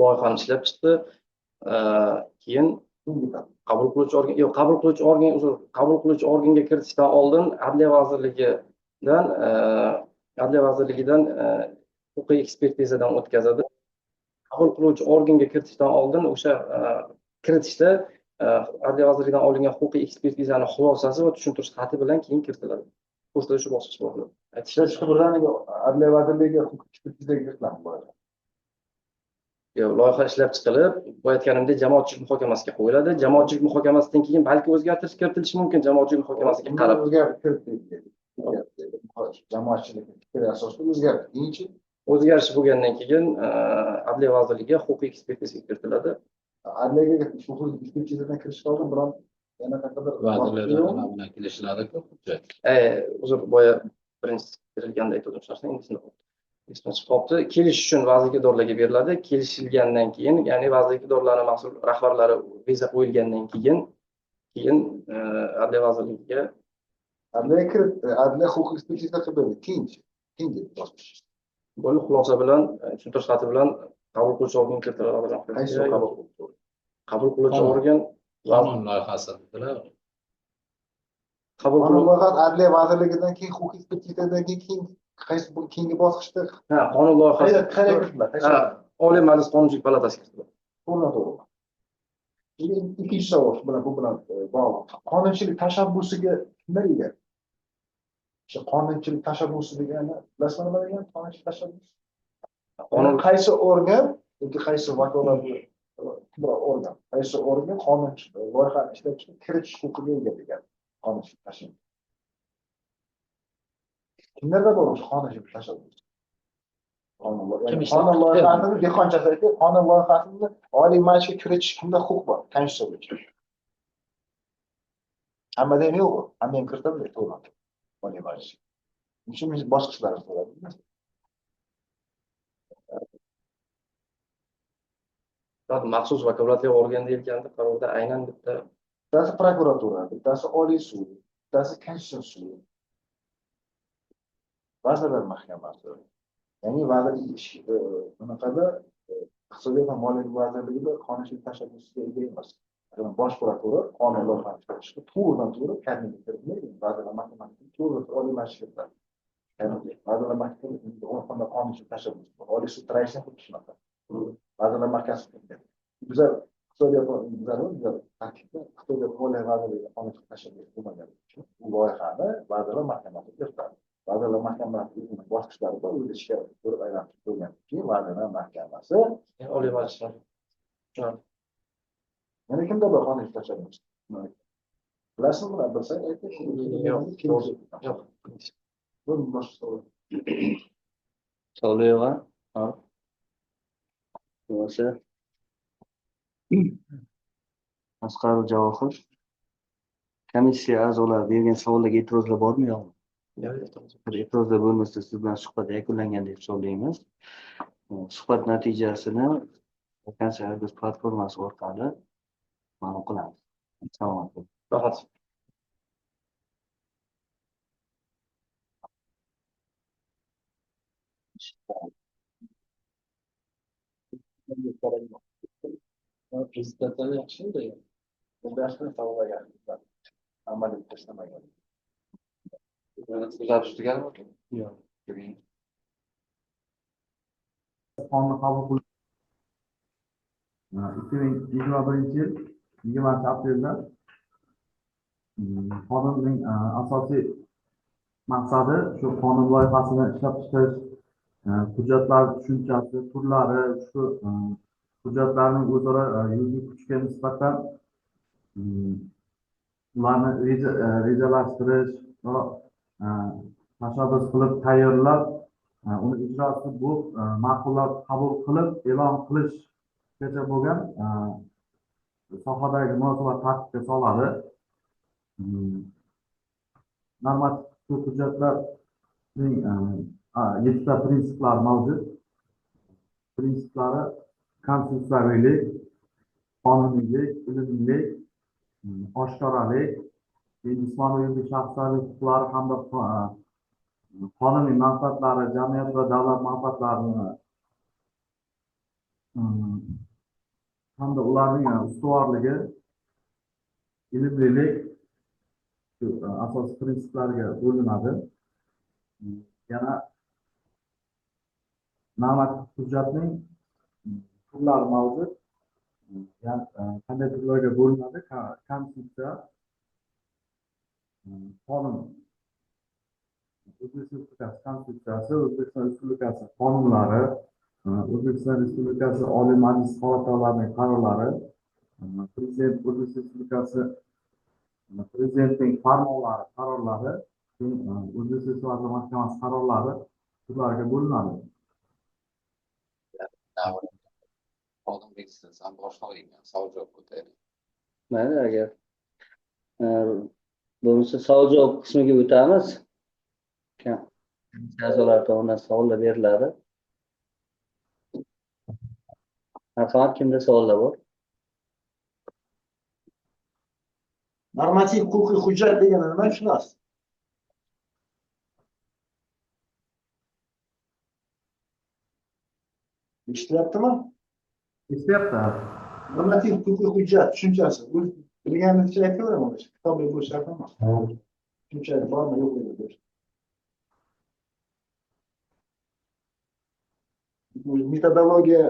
Loyihani ishlab chiqdi. Keyin qabul qiluvchi organ, yo'q, qabul qiluvchi organga kiritishdan oldin Adliya vazirligidan huquqiy ekspertizadan o'tkazadi. Qabul qiluvchi organga kiritishdan oldin o'sha kiritishda Adliya vazirligidan olingan huquqiy ekspertizani xulosasi va tushuntirish xati bilan keyin kiritiladi. Qo'shida shu bosqich bor. Ishlab chiqib birdaniga Adliya vazirligiga huquqiy ekspertizaga kiritiladi bu loyiha. Yo'q, loyiha ishlab chiqilib, bu aytganimdek jamoatchilik muhokamasiga qo'yiladi. Jamoatchilik muhokamasidan keyin balki o'zgartirish kiritilishi mumkin jamoatchilik muhokamasiga qarab. Jamoatchilik fikri asosida o'zgardi. Keyinchi O'zgarish bo'lgandan keyin Adliya vazirligiga huquqiy ekspertizaga kiritiladi. adliyaga huquqiy ekspertizadan kirishga oldin biron yana qanaqadir Vazirlardan bilan kelishiladi-ku hujjat. Uzr, boya birinchi berilganda aytdim shu narsani, endi esdan chiqib qolibdi. Kelish uchun vazirlik idoralariga beriladi. Kelishilgandan keyin, ya'ni vazirlik idoralarining mas'ul rahbarlari viza qo'yilgandan keyin Adliya vazirligiga adliya kiritdi. Adliya huquqiy ekspertiza qildi. Keyingi bosqich. bo'lib xulosa bilan, tushuntirish xati bilan qabul qiluvchi organ kiritiladi. Qaysi qabul qildi? Qabul qiluvchi organ Qonun loyihasi bilan qabul Qonun loyihasi Adliya vazirligidan keyin huquqiy ekspertizadan keyin qaysi keyingi bosqichda qonun loyihasi Oliy Majlis Qonunchilik palatasiga kiritiladi. to'g'ri. Ikkinchi savol bu bilan bog'liq. Qonunchilik tashabbusiga kimlar ega? Qonunchilik tashabbusi degani bilasizmi nima degani qonunchilik tashabbus? Qonun qaysi organ yoki qaysi vakolatli organ, qaysi organ qonun loyihani ishlab chiqib kiritish huquqiga ega degan qonun tashabbus. Kimlarda bor o'sha qonun tashabbus? Kim Yani ishlab qonun chiqdi? loyihasini dehqonchasi aytdi, qonun loyihasini Oliy Majlisga kiritish kimda huquq bor? Konstitutsiya bo'yicha. Hammada ham yo'q. Hamma ham kiritadi, to'g'ri. Oliy Majlisga. Shuning uchun biz boshqa ishlarni so'raymiz. maxsus vakolatli organ deyilganda qarorda aynan bitta Bittasi prokuratura, bittasi Oliy sud, bittasi Konstitutsiya sudi. Vazirlar Mahkamasi. Ya'ni bunaqada iqtisodiyot va moliya vazirligida qonunchilik tashabbusiga ega emas. Masalan, bosh prokuror qonun loyihasini chiqarishga to'g'ridan-to'g'ri kabinetga kiritmaydi. Vazirlar Mahkamasiga to'g'ri Oliy Majlisga kiritadi. Vazirlar Mahkamasiga qanday qonunchilik tashabbusi bor. Oliy sud raisini xuddi shunaqa. Vazirlar Mahkamasiga bizlar iqtisodiyot tarkibda iqtisodiyot moliya vazirligi qonunchilik tashabbusi bo'lmagani uchun bu loyihani Vazirlar Mahkamasiga kiritadi. Vazirlar Mahkamasi bosqichlari bor, o'z ishga ko'rib aylantirib qo'ygan keyin Vazirlar Mahkamasi Oliy Majlisdan. yana kimda bor qonunchilik tashabbusi? Bilasizmi bular? Bilsak ayting. Yo'q. Bu boshqa savol. Savol yo'q, ha? Bo'lmasa Asqarov Javohir. Komissiya a'zolari bergan savollarga e'tirozlar bormi, yo'qmi? E'tirozlar bo'lmasa siz bilan suhbat yakunlangan deb hisoblaymiz. Suhbat natijasini vakansiya biz platformasi orqali ma'lum qilamiz. Assalomu alaykum. Rahmat. Prezidentlar yaxshimi? Bundan savollar amalga tashlamagan. Uzatish tugadimi? Yo'q. Qonun qabul qilib 2021 yil 20-aprelda qonunning asosiy maqsadi shu qonun loyihasini ishlab chiqish, hujjatlar tushunchasi, turlari, shu hujjatlarning o'zaro yuridik kuchga nisbatan ularni rejalashtirish va tashabbus qilib tayyorlab, uni ijrosi bu ma'qullab qabul qilib e'lon qilishgacha bo'lgan sohadagi munosabat tartibga soladi. Normativ hujjatlarning 7 ta prinsiplari mavjud. Prinsiplari konstitutsiyaviylik, qonuniylik, ilmiylik, oshkoralik, jismoniy yuridik shaxslarning huquqlari hamda qonuniy manfaatlari, jamiyat va davlat manfaatlarini hamda ularning ustuvorligi, ilmlilik shu asosiy prinsiplarga bo'linadi. Yana normativ hujjatning turlari mavjud. Yani qanday turlarga bo'linadi? Konstitutsiya, qonun, O'zbekiston Respublikasi Konstitutsiyasi, O'zbekiston Respublikasi qonunlari, O'zbekiston Respublikasi Oliy Majlis palatalarining qarorlari, Prezident O'zbekiston Respublikasi Prezidentning farmonlari, qarorlari, O'zbekiston Vazirlar Mahkamasi qarorlari turlarga bo'linadi. Oldinbek siz ham boshqaring savol javob o'taylik. Mayli, agar bo'lmasa savol javob qismiga o'tamiz. A'zolar tomonidan savollar beriladi. Marhamat, kimda savollar bor? Normativ huquqiy hujjat degani nima tushunasiz? Eshitilyaptimi? Eshityapti. Normativ huquqiy hujjat tushunchasi. Bilganingizni aytaveraman. Kitobda bo'lish shart emas. Tushunchasi bormi yo'qmi? Metodologiya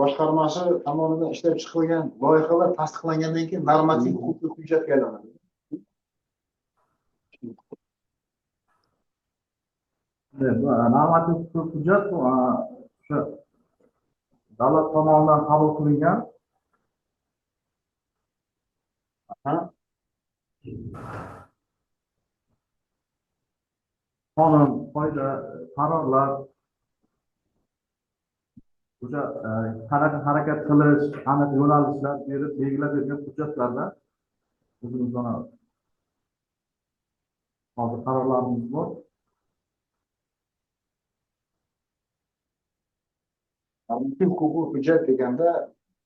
boshqarmasi tomonidan ishlab chiqilgan loyihalar tasdiqlangandan keyin normativ huquqiy hujjatga aylanadi. Normativ huquqiy hujjat o'sha davlat tomonidan qabul qilingan qonun, qoida, qarorlar, o'sha harakat qilish, aniq yo'nalishlar berib belgilab bergan hujjatlarda o'zimizni hozir qarorlarimiz bor. Mumkin huquqiy hujjat deganda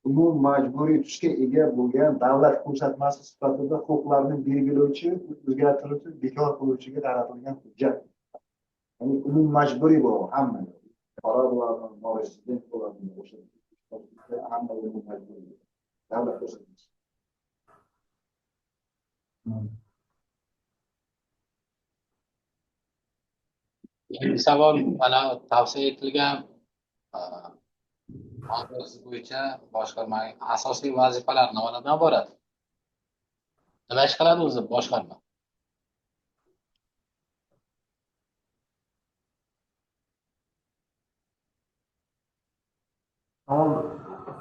umum majburiy tusga ega bo'lgan davlat ko'rsatmasi sifatida huquqlarni belgilovchi, o'zgartiruvchi, bekor qiluvchiga qaratilgan hujjat. Ya'ni umum majburiy bo'ladi hamma. Fuqaro bo'ladimi, norezident bo'ladimi, o'sha hamma umum majburiy. Davlat ko'rsatmasi. Endi savol mana tavsiya etilgan mavzusi bo'yicha boshqarmaning asosiy vazifalari nimalardan iborat? Nima ish qiladi o'zi boshqarma?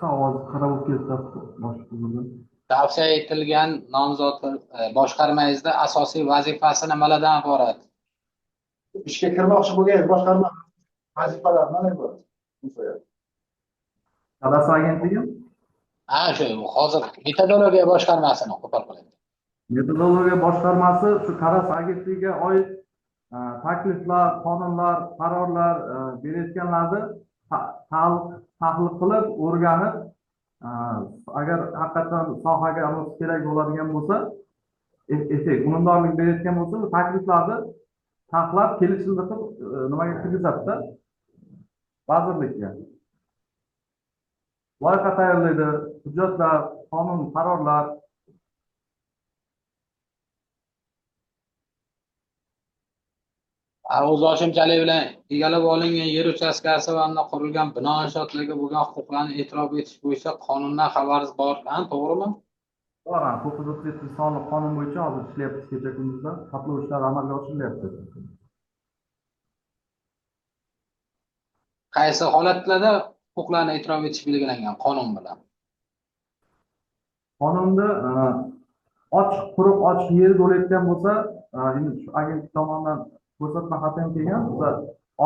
Savol qarab kelsa boshqa. Tavsiya etilgan nomzod boshqarmangizda asosiy vazifasi nimalardan iborat? Ishga kirmoqchi bo'lgan boshqarma vazifalari nima bo'ladi? Kadastr agentligi Shu hozir metodologiya boshqarmasini qo'pol qilyapti. metodologiya boshqarmasi shu kadastr agentligiga oid takliflar, qonunlar, qarorlar berayotganlarni tahlil qilib, o'rganib, agar haqiqatan sohaga asos kerak bo'ladigan bo'lsa, unumdorlik berayotgan bo'lsa, takliflarni tahlilab kelishildi qilib nimaga kirgizadi-da, vazirlikka. Loyiha tayyorlaydi, hujjatlar, qonun, qarorlar. O'zboshimchalik bilan egallab olingan yer uchastkasi va unda qurilgan bino inshootlarga bo'lgan huquqlarni e'tirof etish bo'yicha qonundan xabaringiz bor, to'g'rimi? Bor, 937 sonli qonun bo'yicha hozir ishlayapmiz kecha kunduzda, qatlov ishlari amalga oshirilyapti. Qaysi holatlarda huquqlarni e'tirof etish belgilangan qonun bilan? Qonunda ochiq, quruq, ochiq yer bo'layotgan bo'lsa, endi shu agentlik tomonidan ko'rsatma xatam kelgan, o'sha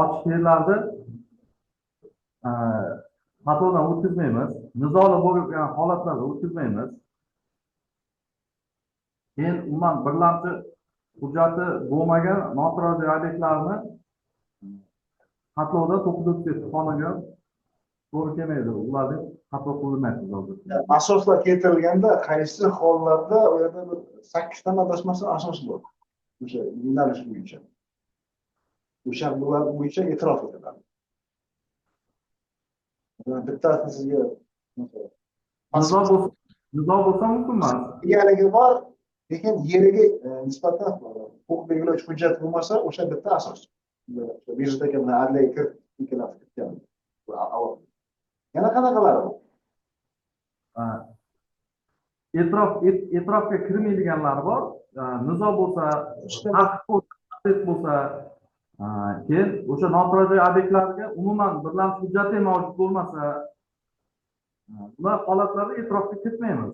ochiq yerlarni xatodan o'tkazmaymiz, nizoli bo'lgan holatlarda o'tkazmaymiz. Keyin umuman birlamchi hujjati bo'lmagan noturar obyektlarni xatlovda 937 qonunga to'g'ri kelmaydi. Ularni xatlov qilinmaydi hozir. Asoslar keltirilganda qaysi hollarda u yerda bir 8 ta adashmasam asos bor. O'sha yo'nalish bo'yicha. O'sha bular bo'yicha e'tirof etiladi. Bittasi sizga nizo bo'lsa mumkin emas. Egaligi bor, lekin yeriga nisbatan huquq belgilovchi hujjat bo'lmasa, o'sha bitta asos. Birjadagi adliyaga kiritgan. Yana qanaqalari bor? E'tirofga kirmaydiganlar bor. Nizo bo'lsa, taqiq bo'lsa, keyin o'sha noturar obyektlarga umuman birlamchi hujjati mavjud bo'lmasa, bular holatlarda e'tirofga kiritmaymiz.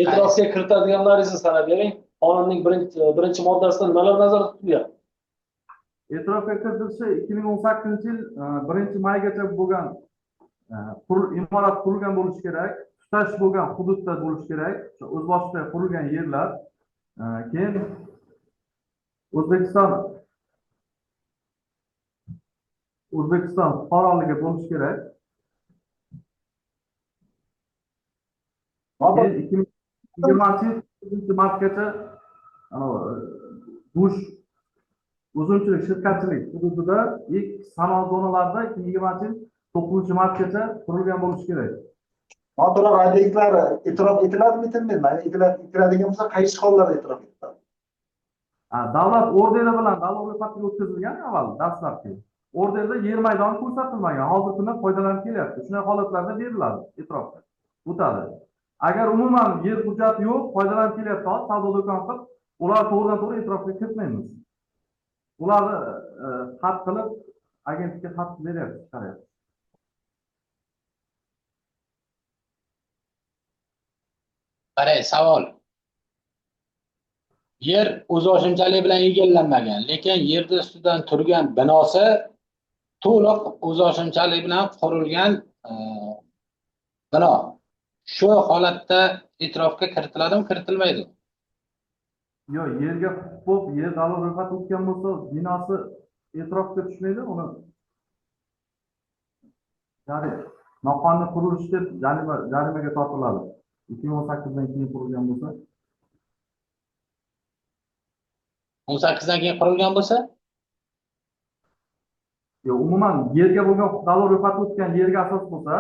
E'tirofga kiritadiganlaringizni sanab bering. Qonunning birinchi moddasida nimalar nazarda tutilgan? E'tirofga kiritilishi 2018-yil 1-maygacha bo'lgan imorat qurilgan bo'lishi kerak, tutash bo'lgan hududda bo'lishi kerak, o'z boshida qurilgan yerlar. Keyin O'zbekiston fuqaroligi bo'lishi kerak. Keyin 2020-martgacha Bush uzumchilik, shirkatchilik hududida ilk sanoat zonalarida 2020-yil 9-martgacha qurilgan bo'lishi kerak. Noturar obyektlar e'tirof etiladimi, etilmaydi? Etiladigan bo'lsa, qaysi hollarda e'tirof etiladi? Davlat orderi bilan davlat ro'yxatiga o'tkazilgan avval dastlabki. Orderda yer maydoni ko'rsatilmagan. Hozirgi kunda foydalanib kelyapti. Shunday holatlarda beriladi, e'tirofga o'tadi. Agar umuman yer hujjati yo'q, foydalanib kelyapti, savdo do'kon qilib, ular to'g'ridan to'g'ri e'tirofga kiritmaymiz. ularni xat qilib agentlikka xat beryapti, chiqaryapti. Qarang, savol. Yer o'zboshimchalik bilan egallanmagan, lekin yerda ustidan turgan binosi to'liq o'zboshimchalik bilan qurilgan bino. Shu holatda e'tirofga kiritiladimi, kiritilmaydi? Yo'q, yerga huquq bo'lib, yer davlat ro'yxati o'tgan bo'lsa, binosi e'tirofga tushmaydi, uni ya'ni noqonuniy qurilish deb jarimaga tortiladi. 2018dan keyin qurilgan bo'lsa, 18dan keyin qurilgan bo'lsa, yo'q, umuman yerga bo'lgan davlat ro'yxati o'tgan yerga asos bo'lsa,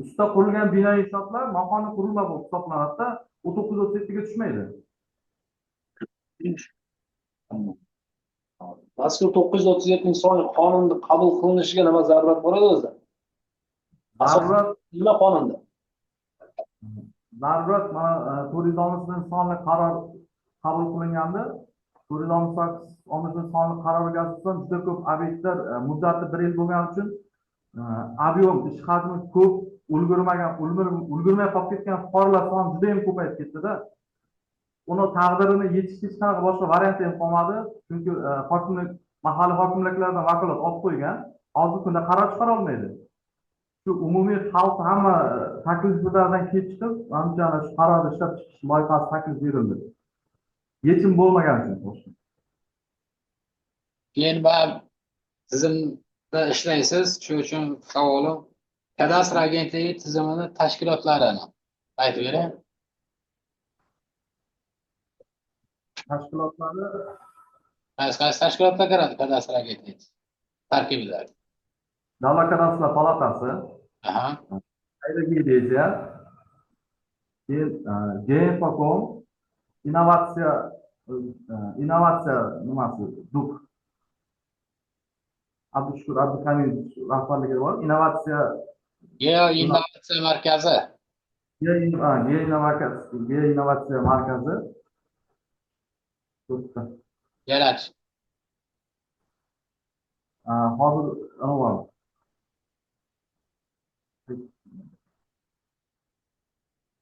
ustida qurilgan bino inshootlar noqonuniy qurilma bo'lib hisoblanadi-da, 1937ga tushmaydi. Mazkur 937-sonli qonunda qabul qilinishiga nima zarurat bo'ladi o'zi? Zarurat Nima qonunda? Zarurat mana 460 sonli qaror qabul qilingandi. 468 sonli qarorga asosan juda ko'p obyektlar muddati 1 yil bo'lgani uchun ob'yom, ish hajmi ko'p, ulgurmay qolib ketgan fuqarolar soni juda ham ko'payib ketdi-da. Uni taqdirini yechishga hech qanaqa boshqa varianti ham qolmadi. Chunki hokimlik, mahalliy hokimliklardan vakolat olib qo'ygan. Hozirgi kunda qaror chiqara olmaydi. Shu umumiy xalq hamma takliflardan kelib chiqib, anchani shu qaror ishlab chiqish loyihasi taklif berildi. Yechim bo'lmagan uchun. keyin tizimda ishlaysiz, shuning uchun savolim kadastr agentligi tizimini tashkilotlarini aytib bering. Tashkilotlari Qaysi tashkilotlar kiradi kadastr agentligi tarkibidagi? Davlat kadastr palatasi, Aha. Aerogeodeziya, keyin G-Infocom, innovatsiya nimasi, DUK. Abdushukur Abduhamid rahbarligida bor. Innovatsiya Markazi. Innovatsiya markazi. Yaratish. Hozir avval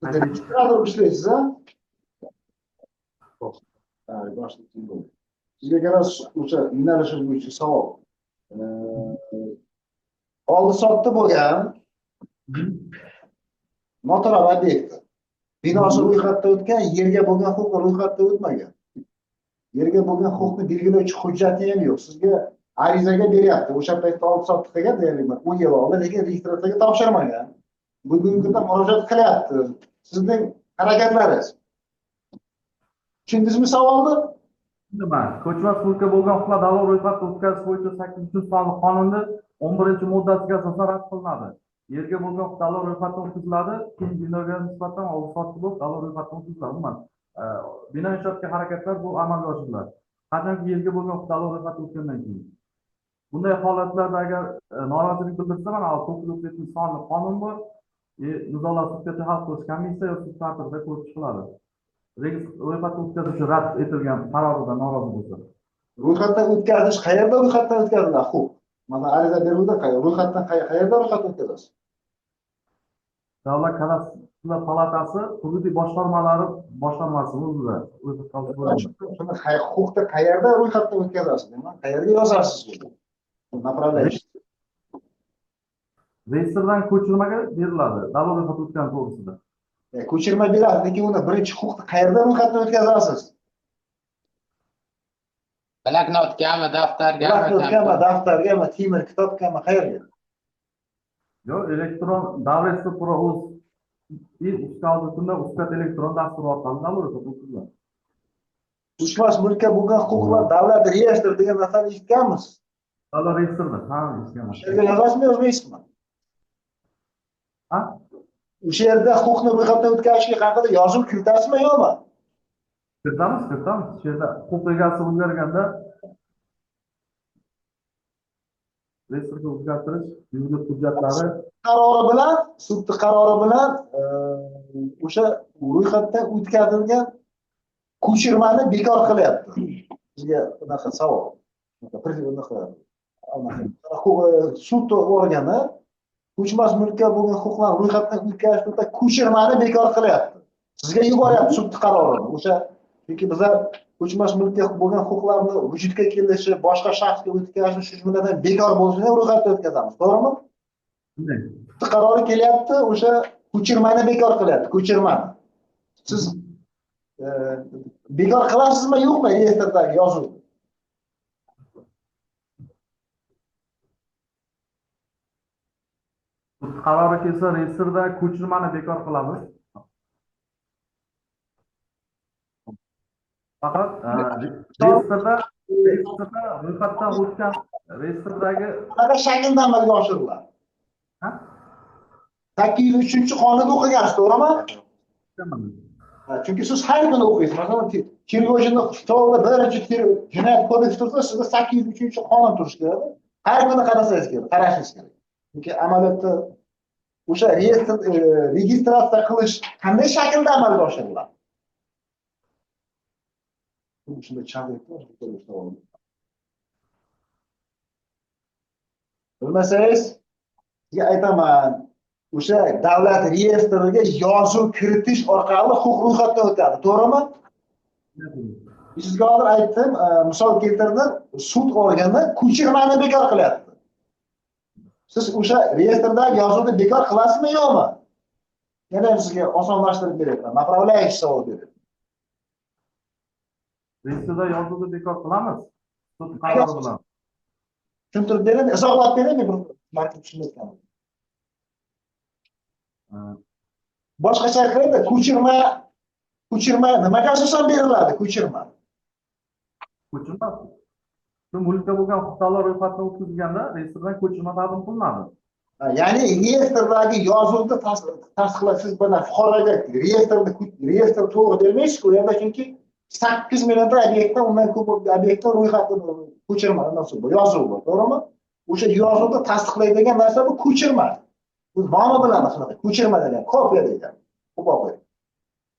Administrator ishlaysiz, ha? Sizga yana o'sha yo'nalishingiz bo'yicha savol. Oldi-sotdi bo'lgan noto'g'ri obyekt. Binosi ro'yxatdan o'tgan, yerga bo'lgan huquq ro'yxatdan o'tmagan. Yerga bo'lgan huquqni belgilovchi hujjati ham yo'q. Sizga arizaga beryapti. O'sha paytda oldi-sotdi qilgan, deyarli 10 yil oldin, lekin registratorga topshirmagan. Bugungi kunda murojaat qilyapti. Sizning harakatlaringiz. Tushundingizmi savolni? nima? Ko'chmas mulkka bo'lgan huquqlar davlat ro'yxatida o'tkazish bo'yicha 8-sonli qonunda 11-moddasiga asosan rad qilinadi. Yerga bo'lgan huquq davlat ro'yxatida o'tkaziladi, keyin binoga nisbatan oldi-sotdi bo'lib davlat ro'yxatida o'tkaziladi. Umuman bino inshootga harakatlar bu amalga oshiriladi. Qachonki yerga bo'lgan huquq davlat ro'yxatida o'tgandan keyin. Bunday holatlarda agar norozilik bildirsa, mana 937-sonli qonun bor. Nizolar sudgacha hal qilish komissiya sud tartibida ko'rib chiqiladi. Ro'yxatdan o'tkazish rad etilgan qaroridan norozi bo'lsa. Ro'yxatdan o'tkazish qayerda ro'yxatdan o'tkaziladi? Huquq. Mana ariza beruvda ro'yxatdan qayerda ro'yxatdan o'tkazasiz? Davlat kadastr palatasi hududiy boshqarmasi o'zida ro'yxatdan Shuni huquqda qayerda ro'yxatdan o'tkazasiz? Qayerga yozasiz buni? Направляющий. Reyestrdan ko'chirmaga beriladi davlat ro'yxati o'tgani to'g'risida. Ko'chirma beradi, lekin uni birinchi huquqni qayerda ro'yxatdan o'tkazasiz? Bloknotgami, daftargami, temir kitobgami, qayerga? Yo'q, elektron davlat pro o'z ustat elektron dastur orqali davlat ro'yxati o'tkaziladi. Ko'chmas mulkka bo'lgan huquqlar davlat reyestri degan narsani eshitganmisiz? Davlat reyestrida, ha, eshitganman. O'sha yerga yozasizmi, yozmaysizmi? Ha? O'sha yerda huquqni ro'yxatdan o'tkazishga haqida yozuv kiritasizmi, yo'qmi? Kiritamiz. Shu yerda huquq egasi o'zgarganda reyestrga o'zgartirish, yuridik hujjatlari Sudning qarori bilan o'sha ro'yxatdan o'tkazilgan ko'chirmani bekor qilyapti. Sizga bunaqa savol. Sud organi ko'chmas mulkka bo'lgan huquqlarni ro'yxatdan o'tkazishda ko'chirmani bekor qilyapti. Sizga yuboryapti sud qarorini. O'sha chunki bizlar ko'chmas mulkka bo'lgan huquqlarni vujudga kelishi, boshqa shaxsga o'tkazish shu jumladan bekor bo'lishini ro'yxatdan o'tkazamiz. To'g'rimi? Sud qarori kelyapti, o'sha ko'chirmani bekor qilyapti, ko'chirmani. Siz bekor qilasizmi yo'qmi reyestrdagi yozuvni? Sud qarori kelsa reyestrda ko'chirmani bekor qilamiz. Faqat reyestrda ro'yxatdan o'tgan reyestrdagi Qanaqa shaklda amalga oshiriladi? Ha? 803-qonunni o'qigansiz, to'g'rimi? Chunki siz har kuni o'qiysiz. Masalan, tergovchini kitobida birinchi jinoyat kodeksi tursa, sizda 803-qonun turishi kerak. Har kuni qarasangiz kerak, qarashingiz kerak. Chunki amaliyotda o'sha registratsiya qilish qanday shaklda amalga oshiriladi? Shunda bilmasangiz, sizga aytaman, o'sha davlat reyestriga yozuv kiritish orqali huquq ro'yxatdan o'tadi, to'g'rimi? Sizga hozir aytdim, misol keltirdim, sud organi ko'chirmani bekor qilyapti. Siz o'sha reyestrdagi yozuvni bekor qilasizmi yo'qmi? Yana sizga osonlashtirib beryapman. Направляющий savol beryapman. reyestrda yozuvni bekor qilamiz. Sud qarori bilan. Tushuntirib bering, izohlab bering, bir marta tushunmayapman. Boshqacha aytganda, ko'chirma nimaga asosan beriladi, ko'chirma? Ko'chirma shu mulkda bo'lgan huquqlar ro'yxatdan o'tkazilganda reyestrdan ko'chirma taqdim qilinadi. Ya'ni reyestrdagi yozuvni tasdiqlashsiz bilan fuqaroga reyestr to'g'ri bermaysiz-ku, yana chunki 8 millionta obyektdan undan ko'p obyektdan ro'yxatdan ko'chirma yozuv bor, to'g'rimi? O'sha yozuvni tasdiqlaydigan narsa bu ko'chirma. Bu nomi bilan shunaqa ko'chirma degan, kopiya degan.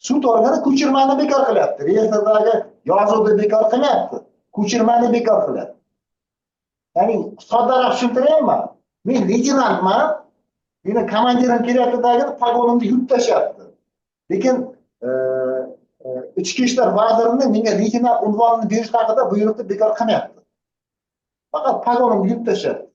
Sud organi ko'chirmani bekor qilyapti. Reyestrdagi yozuvni bekor qilmayapti. Ko'chirmani bekor qilyapti. Ya'ni soddaroq tushuntiryapman. Men leytenantman. Meni komandirim kelyapti, pagonimni yutib tashyapti. Lekin ichki ishlar vazirining menga leytenant unvonini berish haqida buyruqni bekor qilmayapti. Faqat pagonimni yutib tashyapti.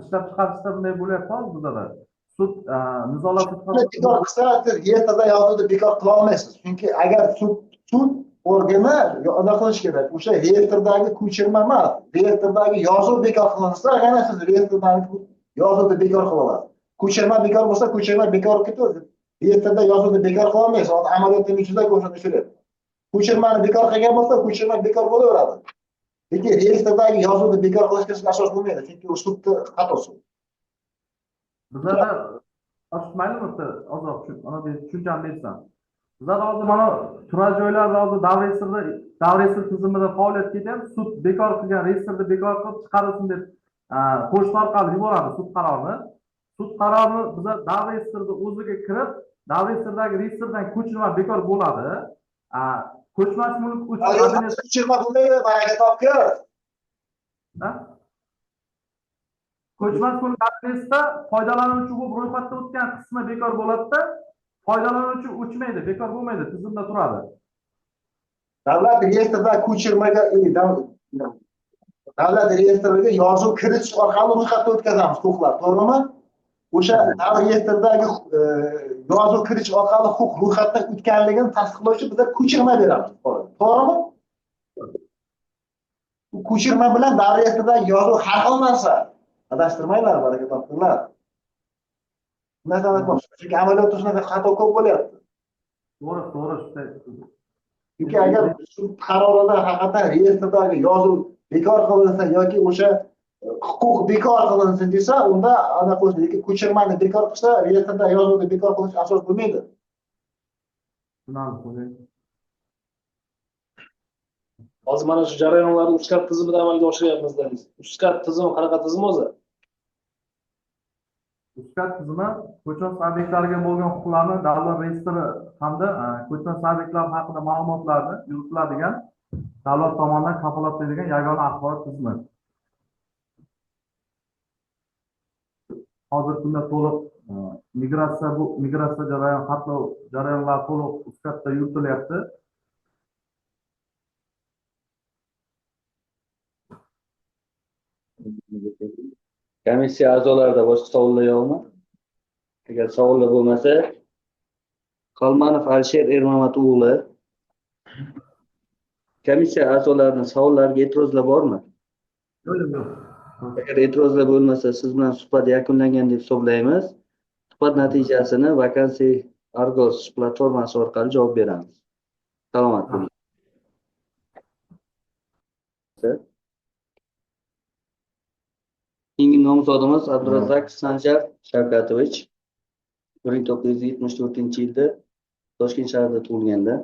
Ishlab chiqarishda bunday bo'lyapti bizda. Sud nizolat bekor qilsa, reyestrda yozuvni bekor qila olmaysiz. Chunki agar sud organi anaqa qilish kerak. O'sha reyestrdagi ko'chirma emas, reyestrdagi yozuv bekor qilinsa, yana siz reyestrdagi yozuvni bekor qila olasiz. Ko'chirma bekor bo'lsa, ko'chirma bekor ketadi. Reyestrda yozuvni bekor qila olmaysiz. Hozir amaliyotning ichida o'shani tushunadi. Ko'chirmani bekor qilgan bo'lsa, ko'chirma bekor bo'laveradi. Lekin reyestrdagi yozuvni bekor qilishga asos bo'lmaydi, chunki u sudni xatosi. Bizlarda oshmaylimi ozroq tushuncham bersam. Bizlarda hozir mana turar joylarda hozir davr tizimida faoliyat ketyapti. Sud bekor qilgan reyestrni bekor qilib chiqarilsin deb pochta orqali yuboradi sud qarorini. Sud qarorini biza davr reyestrida o'ziga kirib, davr reyestrdan ko'chirma bekor bo'ladi. Ko'chmas mulk ko'chirma bo'lmaydi, baraka topgan. Ko'chmas mulk adresda foydalanuvchi bo'lib ro'yxatdan o'tgan qismi bekor bo'ladi-da, foydalanuvchi o'chmaydi, bekor bo'lmaydi, tizimda turadi. Davlat reyestrida ko'chirmaga davlat reyestriga yozuv kiritish orqali ro'yxatdan o'tkazamiz huquqlar, to'g'rimi? O'sha davlat reyestridagi yozuv kiritish orqali huquq ro'yxatdan o'tganligini tasdiqlovchi bizga ko'chirma beramiz, to'g'rimi? Ko'chirma bilan davlat reyestridagi yozuv har xil narsa. Adashtirmanglar, baraka topinglar. Chunki amaliyotda shunaqa xato ko'p bo'lyapti. To'g'ri. Chunki agar sud qarorida haqiqatan reyestrdagi yozuv bekor qilinsa yoki o'sha huquq bekor qilinsin desa, unda anaqa qo'ydi. Lekin ko'chirmani bekor qilsa, reyestrda yozuvni bekor qilish asos bo'lmaydi. Hozir mana shu jarayonlarni UCSCAT tizimida amalga oshiryapmiz. UCSCAT tizimi qanaqa tizim o'zi? Uzcard tizimi ko'chmas obyektlarga bo'lgan huquqlarni davlat reyestri hamda ko'chmas obyektlar haqida ma'lumotlarni yuritiladigan davlat tomonidan kafolatlanadigan yagona axborot tizimi. Hozirgi kunda to'liq migratsiya jarayoni, xatlov jarayonlari to'liq Uzcardda yuritilyapti. Komissiya a'zolarida boshqa savollar yo'qmi? Agar savollar bo'lmasa, Qalmanov Alisher Ermamat o'g'li. Komissiya a'zolarining savollariga e'tirozlar bormi? Yo'q. Agar e'tirozlar bo'lmasa, siz bilan suhbat yakunlangan deb hisoblaymiz. Suhbat natijasini Vakansiy Argos platformasi orqali javob beramiz. Salomat bo'ling. Keyingi nomzodimiz Abdurazak Sanjar Shavkatovich 1974-yilda Toshkent shahrida tug'ilganlar.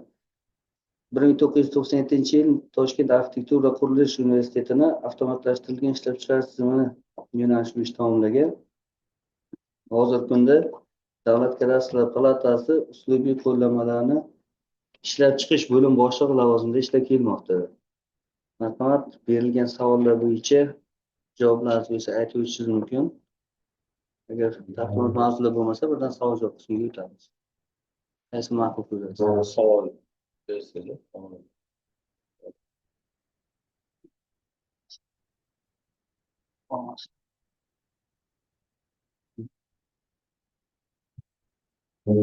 1997-yil Toshkent arxitektura va qurilish universitetini avtomatlashtirilgan ishlab chiqarish tizimi yo'nalishi bo'yicha tamomlagan. Hozirgi kunda Davlat kadastrlar palatasi uslubiy qo'llanmalarni ishlab chiqish bo'lim boshlig'i lavozimida ishlab kelmoqda. Marhamat, berilgan savollar bo'yicha javoblarni bo'lsa aytib o'tishingiz mumkin. Agar taqdimot mavzular bo'lmasa, birdan savol javob qismiga o'tamiz. Qaysi ma'qul ko'rasiz? Savol.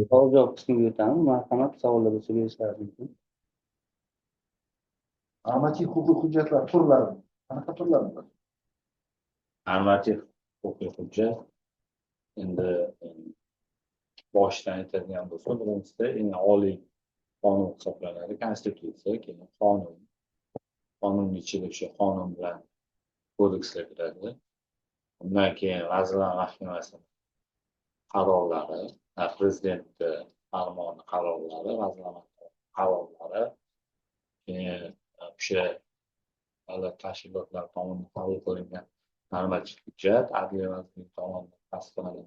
Savol javob qismiga o'tamiz. Marhamat, savollar bo'lsa berishingiz mumkin. Normativ huquqiy hujjatlar turlari. Qanaqa turlar bor? Normativ huquqiy hujjat endi boshidan aytadigan bo'lsa, birinchisida eng oliy qonun hisoblanadi, konstitutsiya, keyin qonun. Qonunning ichida o'sha qonun bilan kodekslar kiradi. Undan keyin Vazirlar Mahkamasi qarorlari, prezident farmoni qarorlari, Vazirlar Mahkamasi qarorlari, keyin o'sha davlat tashkilotlari tomonidan qabul qilingan normativ hujjat, Adliya vazirligi tomonidan tasdiqlanadi.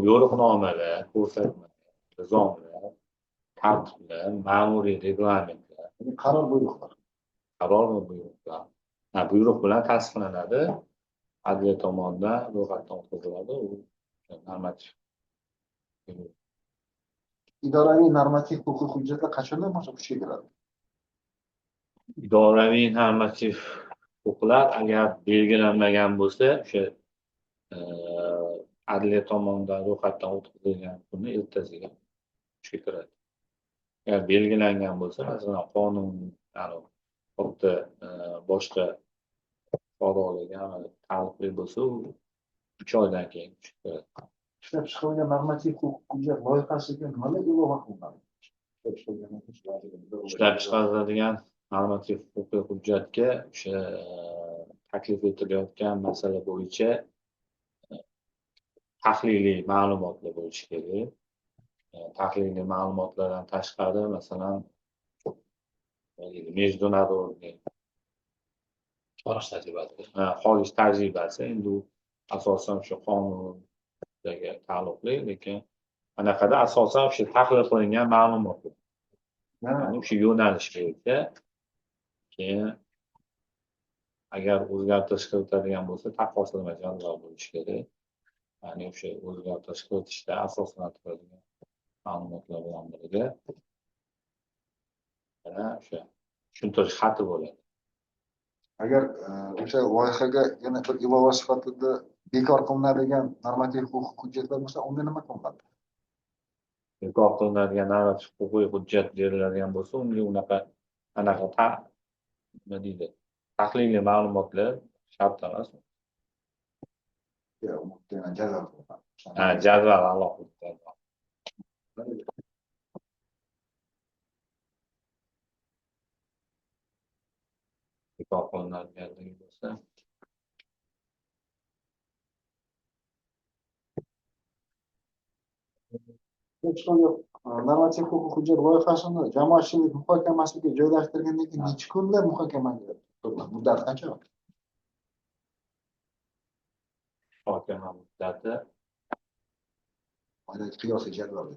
Yo'riqnomalar, ko'rsatmalar, nizomlar, tartiblar, ma'muriy reglamentlar, Qaror buyruqlar. qaror va buyruqlar. Buyruq bilan tasdiqlanadi, adliya tomonidan ro'yxatdan o'tkaziladi, u normativ. Idoraviy normativ huquqiy hujjatlar qachondan boshlab kuchga kiradi? Idoraviy normativ huquqlar agar belgilanmagan bo'lsa, o'sha adliya tomonidan ro'yxatdan o'tkazilgan kunni ertasiga kuchga kiradi. Agar belgilangan bo'lsa, masalan, qonun, xuddi boshqa fuqarolarga taalluqli bo'lsa, u 3 oydan keyin kuchga kiradi. Ishlab chiqarilgan normativ huquqiy hujjat loyihasiga nimalar ilova qilinadi? Ishlab chiqariladigan normativ huquqiy hujjatga o'sha taklif etilayotgan masala bo'yicha tahliliy ma'lumotlar bo'lishi kerak. Tahliliy ma'lumotlardan tashqari, masalan, международный xorij tajribasi, endi u asosan shu qonunga taalluqli, lekin anaqada asosan o'sha tahlil qilingan ma'lumotlar. Ya'ni o'sha yo'nalish bo'yicha keyin agar o'zgartirish kiritadigan bo'lsa, taqqoslama jadval bo'lishi kerak. Ya'ni o'sha o'zgartirish kiritishda asoslantirilgan ma'lumotlar bilan birga yana o'sha tushuntirish xati bo'ladi. Agar o'sha loyihaga yana bir ilova sifatida bekor qilinadigan normativ huquqiy hujjatlar bo'lsa, unda nima qilinadi? Bekor qilinadigan normativ huquqiy hujjat beriladigan bo'lsa, unga anaqa nima deydi? Tahliliy ma'lumotlar shart emas. Jadval alohida. Bekor qilinadiganligi bo'lsa, normativ huquqiy hujjat loyihasini jamoatchilik muhokamasiga joylashtirgandan keyin necha kunda muhokamaga muddati qancha? muhokama muddati Oynaki qiyosiy jadval.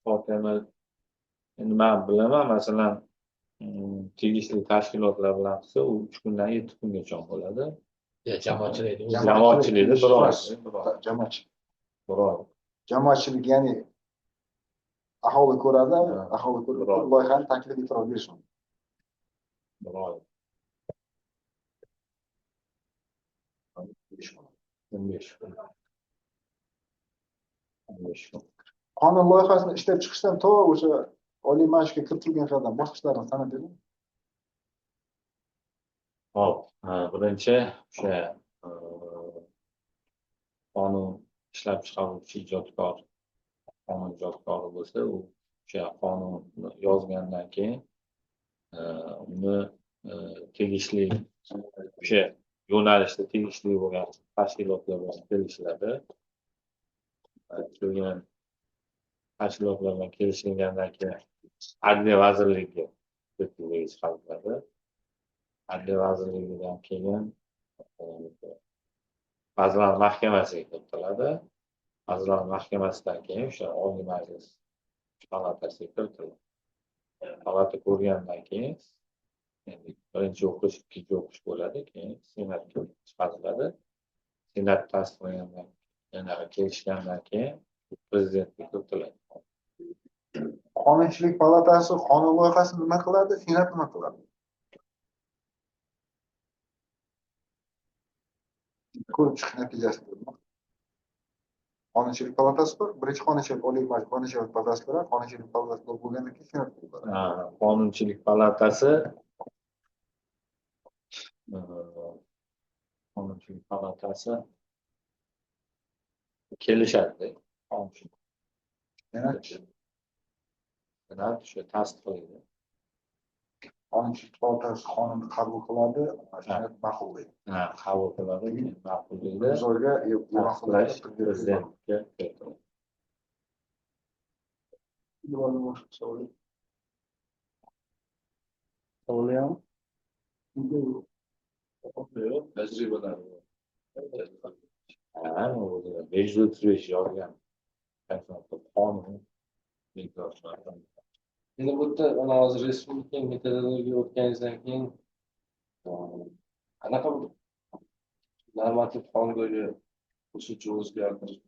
muhokama endi man bilaman masalan tegishli tashkilotlar bilan qilsa u 3 kundan 7 kungacha bo'ladi. Jamoatchilik Jamoatchilikda bir oy. Jamoatchilik ya'ni aholi ko'radi, aholi ko'rib Bravo. loyihani taklif e'tirof berish mumkin. Bir oy. 15 kun. 15 kun. Qonun loyihasini ishlab chiqishdan to o'sha oliy majlisga kiritilgan qadar boshqa ishlarni sanab bering. Hop, birinchi o'sha qonun ishlab chiqaruvchi ijodkor, qonun ijodkori bo'lsa, u o'sha qonunni yozgandan keyin uni tegishli o'sha yo'nalishda tegishli bo'lgan tashkilotlar bilan kelishiladi. Kelgan tashkilotlar bilan kelishilgandan keyin Adliya vazirligiga chiqariladi. Adliya vazirligidan keyin Vazirlar Mahkamasiga kiritiladi. Vazirlar Mahkamasidan keyin o'sha Oliy Majlis palatasiga kiritiladi. Palata ko'rgandan keyin endi birinchi o'qish, ikkinchi o'qish bo'ladi, keyin Senatga chiqariladi. Senat tasdiqlagandan yana kelishgandan keyin Prezidentga kiritiladi. Qonunchilik palatasi qonun loyihasini nima qiladi, Senat nima qiladi? Ko'rib chiqish natijasida Qonunchilik palatasi bor. Birinchi qonunchilik oliy majlis qonunchilik palatasi bilan qonunchilik palatasi bo'lgandan keyin Senat bo'ladi. Qonunchilik palatasi Qonunchilik palatasi kelishadi. Senat o'sha tasdiqlaydi. Qonunchilik palatasi qonunni qabul qiladi, Senat ma'qullaydi. Qabul qiladi, keyin ma'qullaydi. Imzoga Tasdiqlash Prezidentga kiritiladi. Tajribalar. 535 yozgan qonun bekor qilinadi. Endi bu yerda mana hozir respublika metodologiya o'tganingizdan keyin qanaqa bir normativ qonunga qo'shimcha o'zgartirish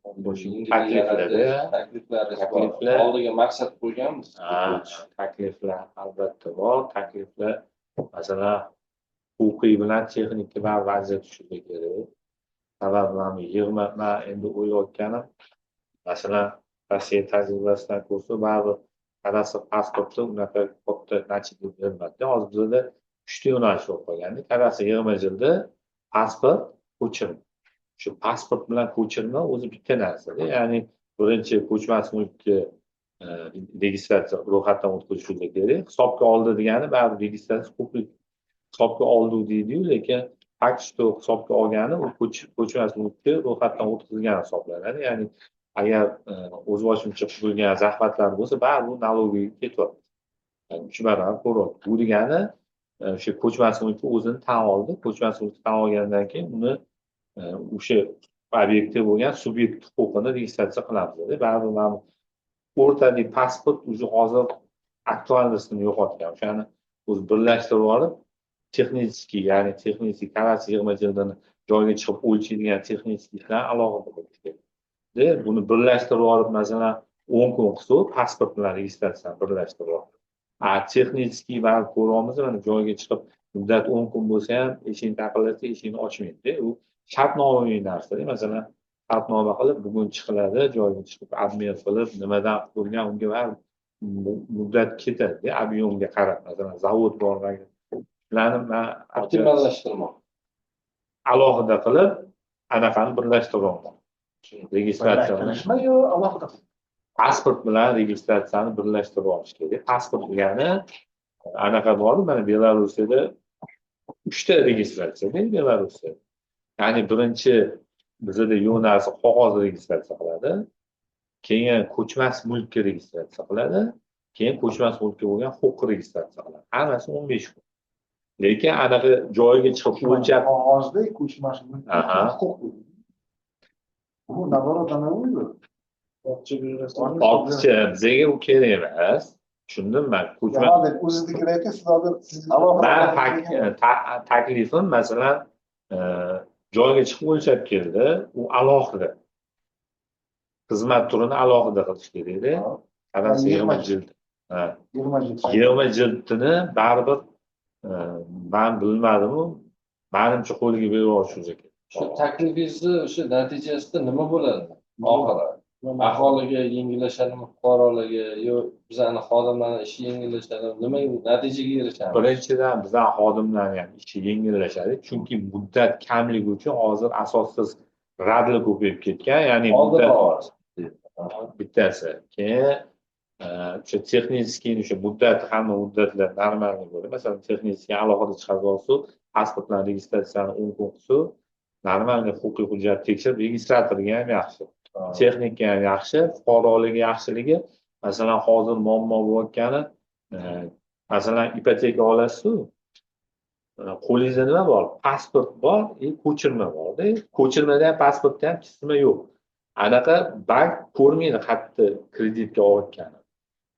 takliflar oldiga maqsad qo'yganmiz. Takliflar albatta bor. Takliflar masalan huquqiy bilan texnika va vaziyat tushunsa kerak. Sababi mana man endi o'ylayotganim masalan Rossiya tajribasidan ko'rsa baribir kadastr pasportda unaqa katta natija bermadi. Hozir bizda 3 ta yo'nalish bo'lib qolganda kadastr 20 yilda pasport ko'chirma. Shu pasport bilan ko'chirma o'zi bitta narsa-da. Ya'ni birinchi ko'chmas mulkka registratsiya ro'yxatdan o'tkazishga kerak. Hisobga oldi degani baribir registratsiya huquqiy hisobga oldi deydi-yu, lekin faktichto hisobga olgani u ko'chmas mulkka ro'yxatdan o'tkazilgan hisoblanadi. Ya'ni agar o'z boshimcha bo'lgan zahmatlar bo'lsa, baribir nalogiga ketyapti. Yani 3 barobar ko'ryapti. Bu degani o'sha ko'chmas mulkni o'zini tan oldi. Ko'chmas mulkni tan olgandan keyin uni o'sha obyektda bo'lgan subyekt huquqini registratsiya qilamiz. Baribir mana o'rtadagi pasport o'zi hozir aktualligini yo'qotgan. O'shani o'zi birlashtirib olib, ya'ni texnik kadastr 20 jildini joyiga chiqib o'lchaydigan texnik ishlar alohida bo'lishi kerak. Buni birlashtirib olib, masalan, 10 kun qilsa, pasport bilan registratsiyani birlashtirib olib. Texnik va ko'ramiz, mana joyiga chiqib, muddat 10 kun bo'lsa ham, eshikni taqillatsa, eshikni ochmaydi. U shartnomaviy narsa. Masalan, shartnoma qilib, bugun chiqiladi, joyiga chiqib, admin qilib, nimadan bo'lgan unga va muddat ketadi, ob'yomga qarab. Masalan, zavod bor, optimallashtirmoq. Alohida qilib, anaqani birlashtirmoq. Registratsiyani yo alohida pasport bilan registratsiyani birlashtirib olish kerak. Pasport degani anaqa bor, mana Belarusda 3 ta registratsiya Belarusda. Ya'ni birinchi bizda yo'nalsa qog'oz registratsiya qiladi, keyin ko'chmas mulkka registratsiya qiladi, keyin ko'chmas mulkka bo'lgan huquq registratsiya qiladi. Hammasi 15 kun. lekin anaqa joyiga chiqib o'lchab qog'ozda ko'chmas Aha. huquq bu nazorat anavidir. ortiqcha bizga u kerak emas. Tushundimmi? Ko'chma Hozir o'ziznikini ayting, siz hozir siz men taklifim masalan joyga chiqib o'lchab keldi, u alohida. Xizmat turini alohida qilish kerakda. Qarasa 20 jild. Ha. 20 jild. 20 jildini baribir men bilmadim-u, menimcha qo'liga berib yuborish kerak. Shu taklifingizni o'sha natijasida nima bo'ladi? Oxiri aholiga yengillashadimi, fuqarolarga yo bizani xodimlarni ishi yengillashadimi, nima natijaga erishamiz? Birinchidan bizning xodimlarning ham ishi yengillashadi, chunki muddat kamligi uchun hozir asossiz radlar ko'payib ketgan, ya'ni muddat bittasi. Keyin o'sha texnik o'sha muddat hamma muddatlar normalniy bo'ladi. Masalan, texnik alohida chiqarib olsa, pasportlarni registratsiyani 10 kun qilsa, normalniy huquqiy hujjat tekshirib, registratorga ham yaxshi. Texnika ham yaxshi, fuqaroligi yaxshiligi, masalan, hozir muammo bo'layotgani, masalan, ipoteka olasiz-ku, qo'lingizda nima bor? Pasport bor, ko'chirma borda. Ko'chirmada ham pasportda ham chizma yo'q. Anaqa bank ko'rmaydi xatni kreditga olayotgani.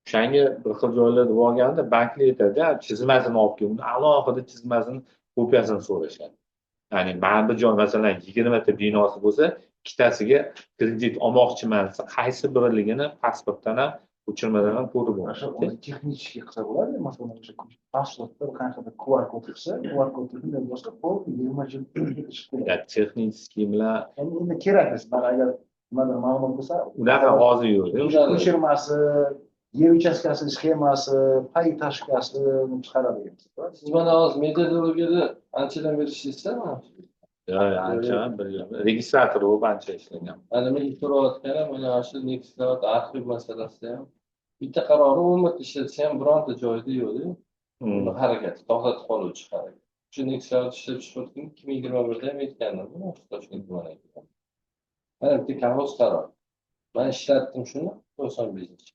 O'shanga bir xil joylarda bo'lganda banklar aytadi, chizmasini olib kelib, alohida chizmasini kopiyasini so'rashadi. Ya'ni mana bir joy masalan 20 ta binosi bo'lsa, ikkitasiga kredit olmoqchiman desa, qaysi biriligini pasportdan ham ko'chirmadan ham ko'rib O'sha bo'ladi. texnik qilsa bo'ladi. Masalan, o'sha pasportda qanaqadir QR kod qilsa, QR kodni boshqa qo'l 20 jild chiqib keladi. Ya texnik bilan Endi kerak biz. Mana agar nimadir ma'lumot bo'lsa, unaqa hozir yo'q. ko'chirmasi, yer uchastkasi sxemasi, pay tashkasini chiqaradi. Siz mana hozir metodologiyada anchadan beri ishlayapsizmi? Ancha bir registrator bo'lib ancha ishlagan. Mana men so'rayotganim mana shu Nextcloud arxiv masalasida ham bitta qarori 10 marta ishlatsa ham bironta joyida yo'q-ku. Uni harakati to'xtatib qoluvchi harakat. Shu Nextcloud ishlab chiqayotgan 2021da ham aytgandim, bu Toshkent tumaniga. Mana bitta kolxoz qaror. Men ishlatdim shuni 95.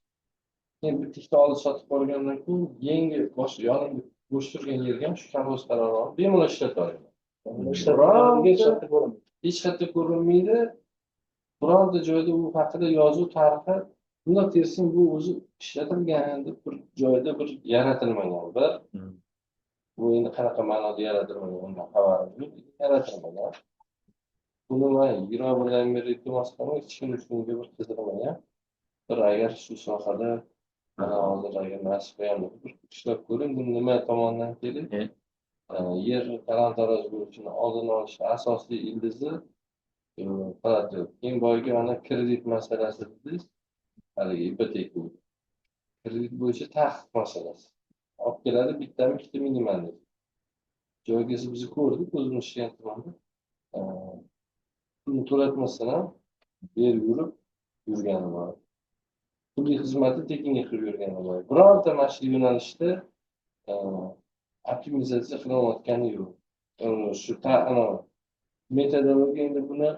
Keyin bitta ikkita olib sotib qolgandan keyin yangi boshqa yonimda bo'sh turgan yerga ham shu kolxoz qarorini olib bemalol ishlata olaman. Hech qayerda ko'rinmaydi. Bironta joyda u haqida yozuv tarifi bunday tersing bu o'zi ishlatilgan deb bir joyda bir yaratilmagan bir bu endi qanaqa ma'noda yaratilmagan undan xabarim yo'q, yaratilmagan. Buni men 20 yildan beri iltimos qilib hech kim shunga bir qiziqmagan. Bir agar shu sohada hozir agar nasib qilgan bir ishlab ko'ring, bu nima tomondan kelib yer talon-taroj bo'lishini oldini olish asosiy ildizi qiladi. Keyin boyagi ana kredit masalasi dedingiz, haligi ipoteka. Kredit bo'yicha taqiq masalasi. Olib keladi bittami, ikkita minimal. Joyga biz ko'rdik, o'zimiz ishlayotgan tumanda. Pulni to'latmasdan ham berib yurgani bor. Pulli xizmatni tekinga qilib yurgani bor. Bironta mana shu yo'nalishda optimizatsiya qilayotgani yo'q. Shu metodologiya endi buni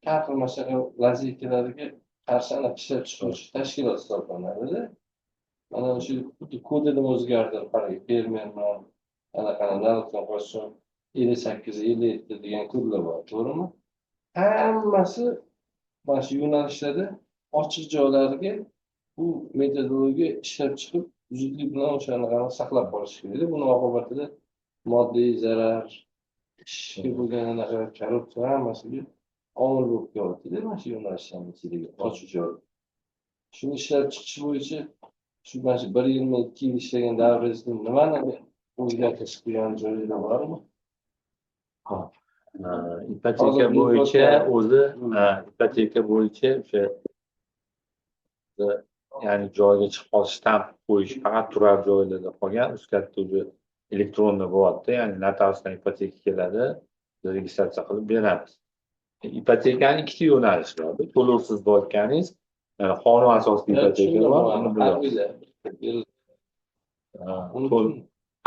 har xil mashaqqa lazikalariga qarshi ishlab chiqarish tashkilot hisoblanadi. Mana shu kodini o'zgartirib qarang, fermerman, qanaqa qo'shsin 58 57 degan kodlar bor, to'g'rimi? Hammasi mana shu yo'nalishlarda ochiq joylarga bu metodologiya ishlab chiqib, zudlik bilan o'shani saqlab qolish kerak. Buni oqibatida moddiy zarar, ishga bo'lgan korrupsiya hammasiga omil bo'lib kelyapti. Mana shu yo'nalishlarning ichidagi ochiq joy. Shuni ishlab chiqish bo'yicha shu mana shu 1 yilmi 2 yil ishlagan davringizda nimani o'zgartirish qilgan joylar bormi? Ipoteka bo'yicha o'zi ipoteka bo'yicha o'sha ya'ni joyga chiqib qolish, stamp qo'yish faqat turar joylarda qolgan, uskatda o'zi elektronniy bo'lyapti, ya'ni notariusdan ipoteka keladi, registratsiya qilib beramiz. Ipotekaning ikkita yo'nalishi bor. To'lovsiz bo'layotganingiz, ya'ni qonun asosida ipoteka bor, uni bilamiz.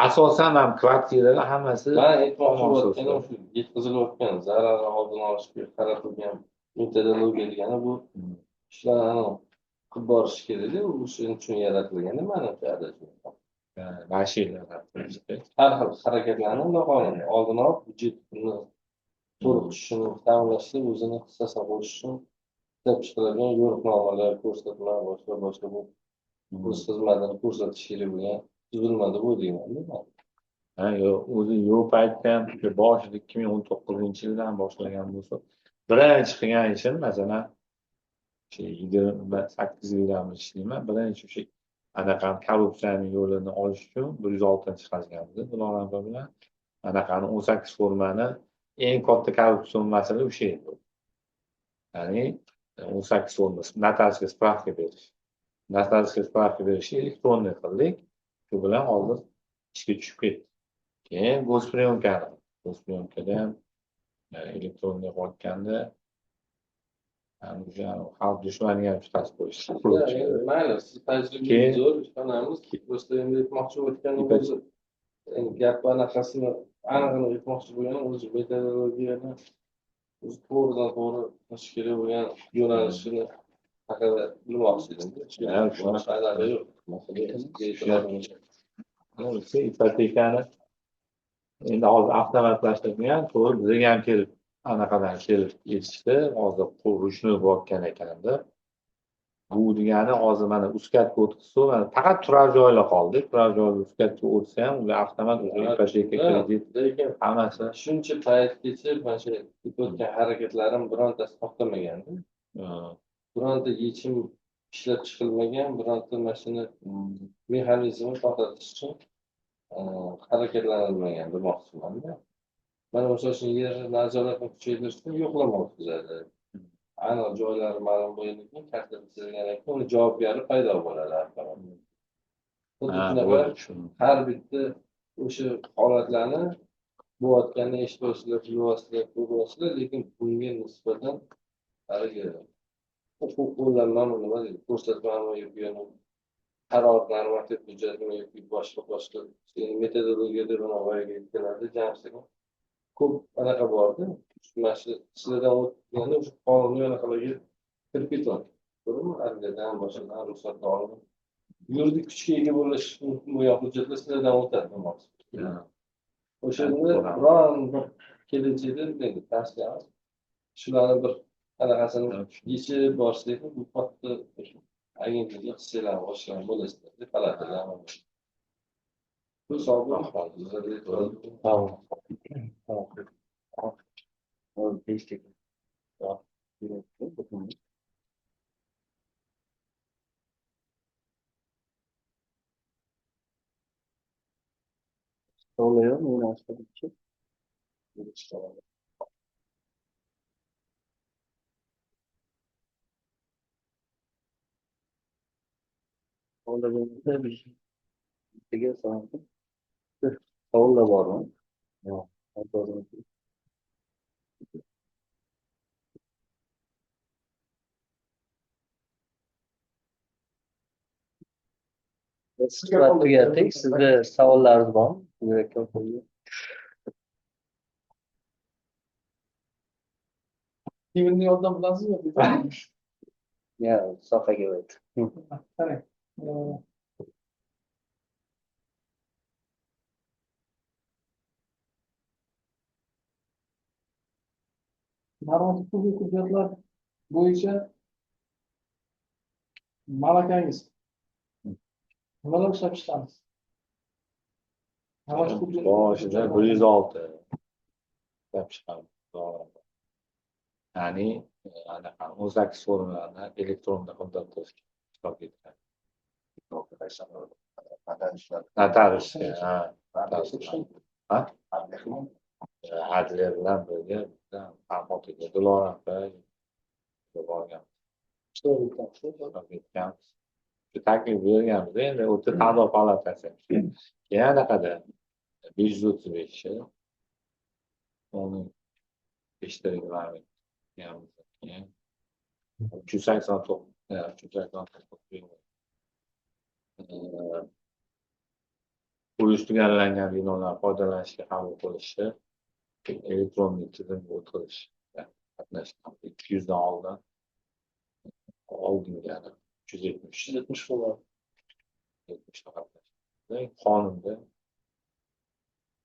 Asosan ham kvartiralar hammasi men aytmoqchi shu yetkazilayotgan zararni oldini olishga qaratilgan metodologiya degani bu ishlarni qilib borish kerak-ku, shuning uchun yaratilgan manimcha adashmayman. nashrlar tarqatishdi. har xil harakatlarni noqonuniy oldini olib byudjetni to'liq tushishini ta'minlashda o'zini hissasini qo'shish uchun ishlab chiqarilgan yo'riqnomalar, ko'rsatmalar boshqa bu o'z xizmatini ko'rsatish kerak bo'lgan tuzilma deb o'ylayman. Ha, o'zi yo'q paytda ham boshida 2019-yildan boshlagan bo'lsa, birinchi qilgan ishim masalan 28 yildan ishlayman. Birinchi o'sha anaqani korrupsiyani yo'lini olish uchun 106 qazganmiz Diloram bilan. Anaqani 18 formani eng katta korrupsion masala o'sha edi. Ya'ni 18 forma notariusga spravka berish. Notariusga spravka berishni elektronniy qildik. Shu bilan hozir ishga tushib ketdi. Keyin go'spriyomkada ham elektronniy qilayotganda xalq dushmaniga ham tutashib qo'yishdi. Mayli, siz tajribangiz zo'r, ishonamiz. Просто endi aytmoqchi bo'lganim o'zi gap anaqasini anig'ini aytmoqchi bo'lganim o'zi metodologiyani o'zi to'g'ridan to'g'ri qilish kerak bo'lgan yo'nalishini haqida bilmoqchi edim. Ipotekani endi hozir avtomatlashtirgan, to'g'ri bizga ham kelib anaqadan kelib yetishdi. Hozir qurishni bo'layotgan ekanda. Bu degani hozir mana uskatga o'tkazsa, mana faqat turar joylar qoldi. Turar joylar uskatga o'tsa ham, ular avtomat o'zi ipoteka kredit lekin hammasi shuncha paytgacha mana shu o'tgan harakatlarim birontasi to'xtamagandi. Bironta yechim ishlab chiqilmagan, bironta mashina mexanizmi to'xtatish uchun harakatlanilmagan demoqchiman-da. Mana o'sha uchun yer nazoratni kuchaytirishda yo'qlama o'tkazadi. Aniq joylari ma'lum bo'lgandan keyin karta chizilgandan keyin uni javobgari paydo bo'ladi avtomatik. Xuddi shunaqa har bitta o'sha holatlarni bo'layotganini eshitib bilyapsizlar, lekin bunga nisbatan haligi huquq qo'llanmami nima deydi, ko'rsatmami yoki qaror normativ hujjatmi yoki boshqa metodologiyada bunaqa keladi jamsiga ko'p anaqa borda mana shu sizlardan o'tganda o'sha qonuniy anaqalarga kirib ketadi. To'g'rimi? Argadan boshqadan ruxsatni olib yuridik kuchga ega bo'lish bo'lgan hujjatlar sizlardan o'tadi demoqchi. O'shanda biron bir kelajakda tavsiyamiz shularni bir anaqasini yechib borsak bu katta agentliklar hissiylarni boshqalar bo'lasizlar deb palatalar. Bu sog'liq Oluyor mu münasebetçi? Olduğunda bir şey sanki. Savun da var mı? Yok. Suhbat tugatdik. Sizda savollaringiz bormi? Kiminni yordam bilasizmi? Ya, sohaga oid. Qarang. Normativ huquqiy hujjatlar bo'yicha malakangiz nimalar ishlab chiqamiz? boshida 106 ishlab chiqamiz. Ya'ni anaqa 18 formlarni elektronda qoldirib ishtirok etgan. Notariusga, adliya bilan birga farqotiga Diloram borgan. Shu taklif berganmiz endi o'ta savdo palatasi. Keyin anaqada 535 uni ishtirok keyin 389 qurilish tugallangan binolar foydalanishga qabul qilishni elektronniy tizimga o'tkazish qatnashgan 200 dan oldinga 370 70 qatnashdi. qonunda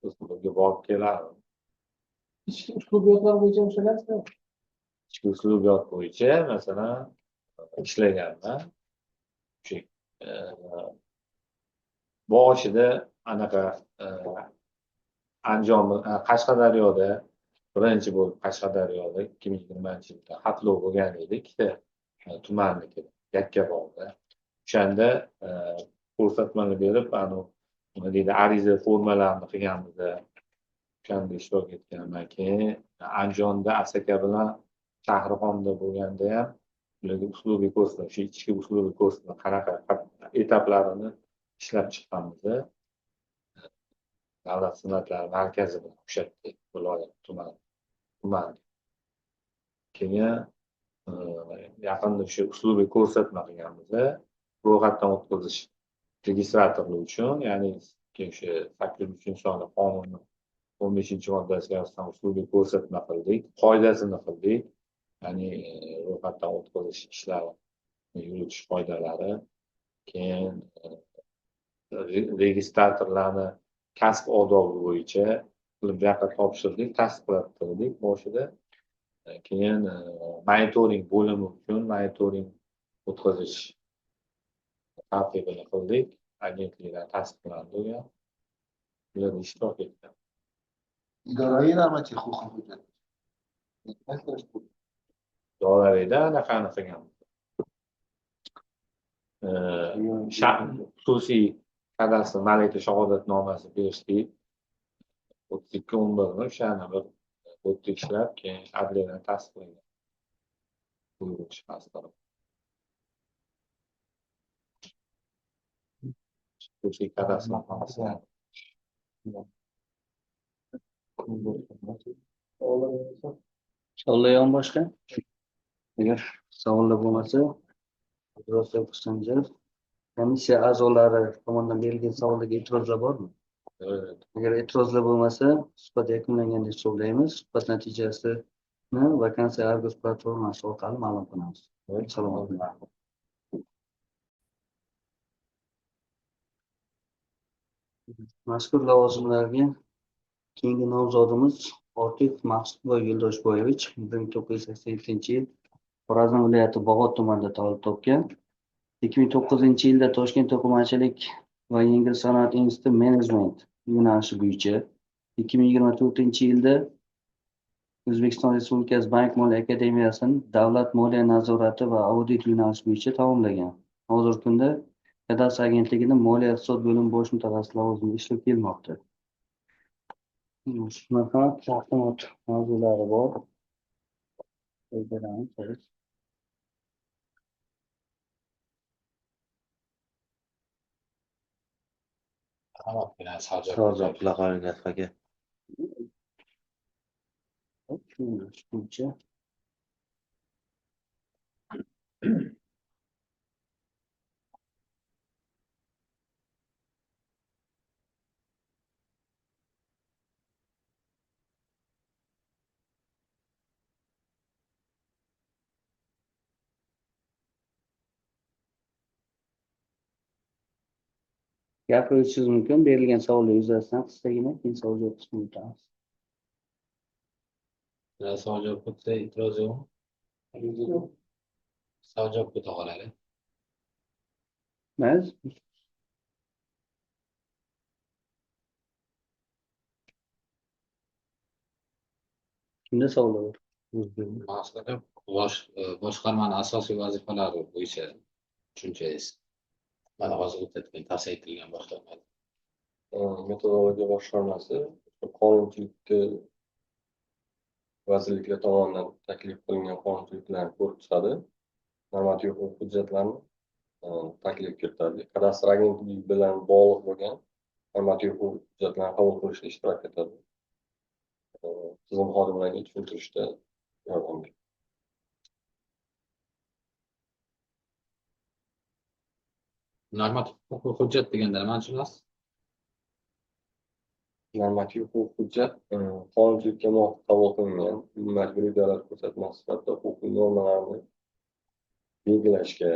uslubga borib keladi. ichki uslubiyotlar bo'yicha ishlaysizmi? Ichki uslubiyot bo'yicha masalan ishlaganman. Shu boshida anaqa Andijon Qashqadaryoda birinchi bo'lib Qashqadaryoda 2020-yilda xatlov bo'lgan edi, ikkita tumannikida Yakkabog'da. O'shanda ko'rsatmani berib, nima deydi, ariza formalarni qilganimizda o'shanda ishtirok etganman. Keyin Andijonda Asaka bilan Shahrixonda bo'lganda ham ularga uslubiy kurslar, shu ichki uslubiy kurslar qanaqa etaplarini ishlab chiqqanmiz. Davlat xizmatlari markazi bilan o'shatdik, viloyat tuman. Keyin yaqinda o'sha uslubiy ko'rsatma qilganmiz. Ro'yxatdan o'tkazish registratorlar uchun, ya'ni o'sha 8-sonli qonunning 15-moddasiga asosan uslubiy ko'rsatma qildik, qoidasini qildik. Ya'ni ro'yxatdan o'tkazish ishlari, yuritish qoidalari, keyin registratorlarni kasb odobi bo'yicha qilib bu yoqqa topshirdik, tasdiqlattirdik boshida. Keyin monitoring bo'limi uchun monitoring o'tkazish tartibini qildik. Agentliklar tasdiqlandi ular. Ularda ishtirok etgan. Idoraviy normativ huquqiy hujjat. Doirada anaqani qilganmiz. Xususiy kadastr malaka shahodatnomasi berishdik. 32-11 o'shani bir o'tib ishlab, keyin adliyadan tasdiqlagan. Buyruq chiqarib. Xususiy kadastr nomasi. Savollar yo'qmi boshqa? Agar savollar bo'lmasa, Abdurozaq Husanjon, komissiya a'zolari tomonidan berilgan savollarga e'tirozlar bormi? Agar e'tirozlar bo'lmasa, suhbat yakunlangandek hisoblaymiz. Suhbat natijasini vakansiya Argus platformasi orqali ma'lum qilamiz. Salomat bo'ling. Mazkur lavozimlarga keyingi nomzodimiz Ortiq Maqsudboy Yo'ldoshboyevich 1987-yil Xorazm viloyati Bog'ot tumanida tavallud topgan. 2009-yilda Toshkent to'qimachilik va yengil sanoat instituti menejment yo'nalishi bo'yicha, 2024-yilda O'zbekiston Respublikasi Bank moliya akademiyasini davlat moliya nazorati va audit yo'nalishi bo'yicha tamomlagan. Hozirgi kunda Kadastr agentligida moliya iqtisod bo'limi bosh mutaxassis lavozimida ishlab kelmoqda. Shunaqa taqdimot mavzulari bor. Gapirishingiz mumkin. Berilgan savollar yuzasidan qisqagina keyin savol javob qismini o'tamiz. Savol javob bo'lsa e'tiroz yo'qmi? Savol javob o'ta qoladi. Mayli. Kimda savollar bor? Maqsadda boshqarmani asosiy vazifalari bo'yicha tushunchayiz. Mana hozir o'tayotgan tavsiya etilgan boshqarma. Metodologiya boshqarmasi qonunchilikka vazirliklar tomonidan taklif qilingan qonunchiliklarni ko'rib chiqadi. Normativ huquq hujjatlarni taklif kiritadi. Kadastr agentligi bilan bog'liq bo'lgan normativ huquq hujjatlarni qabul qilishda ishtirok etadi. Tizim xodimlariga tushuntirishda yordam beradi. Normativ huquqiy hujjat deganda nimani tushunasiz? Normativ huquq hujjat qonunchilikka muvofiq qabul qilingan majburiy davlat ko'rsatmasi sifatida huquqiy normalarni belgilashga,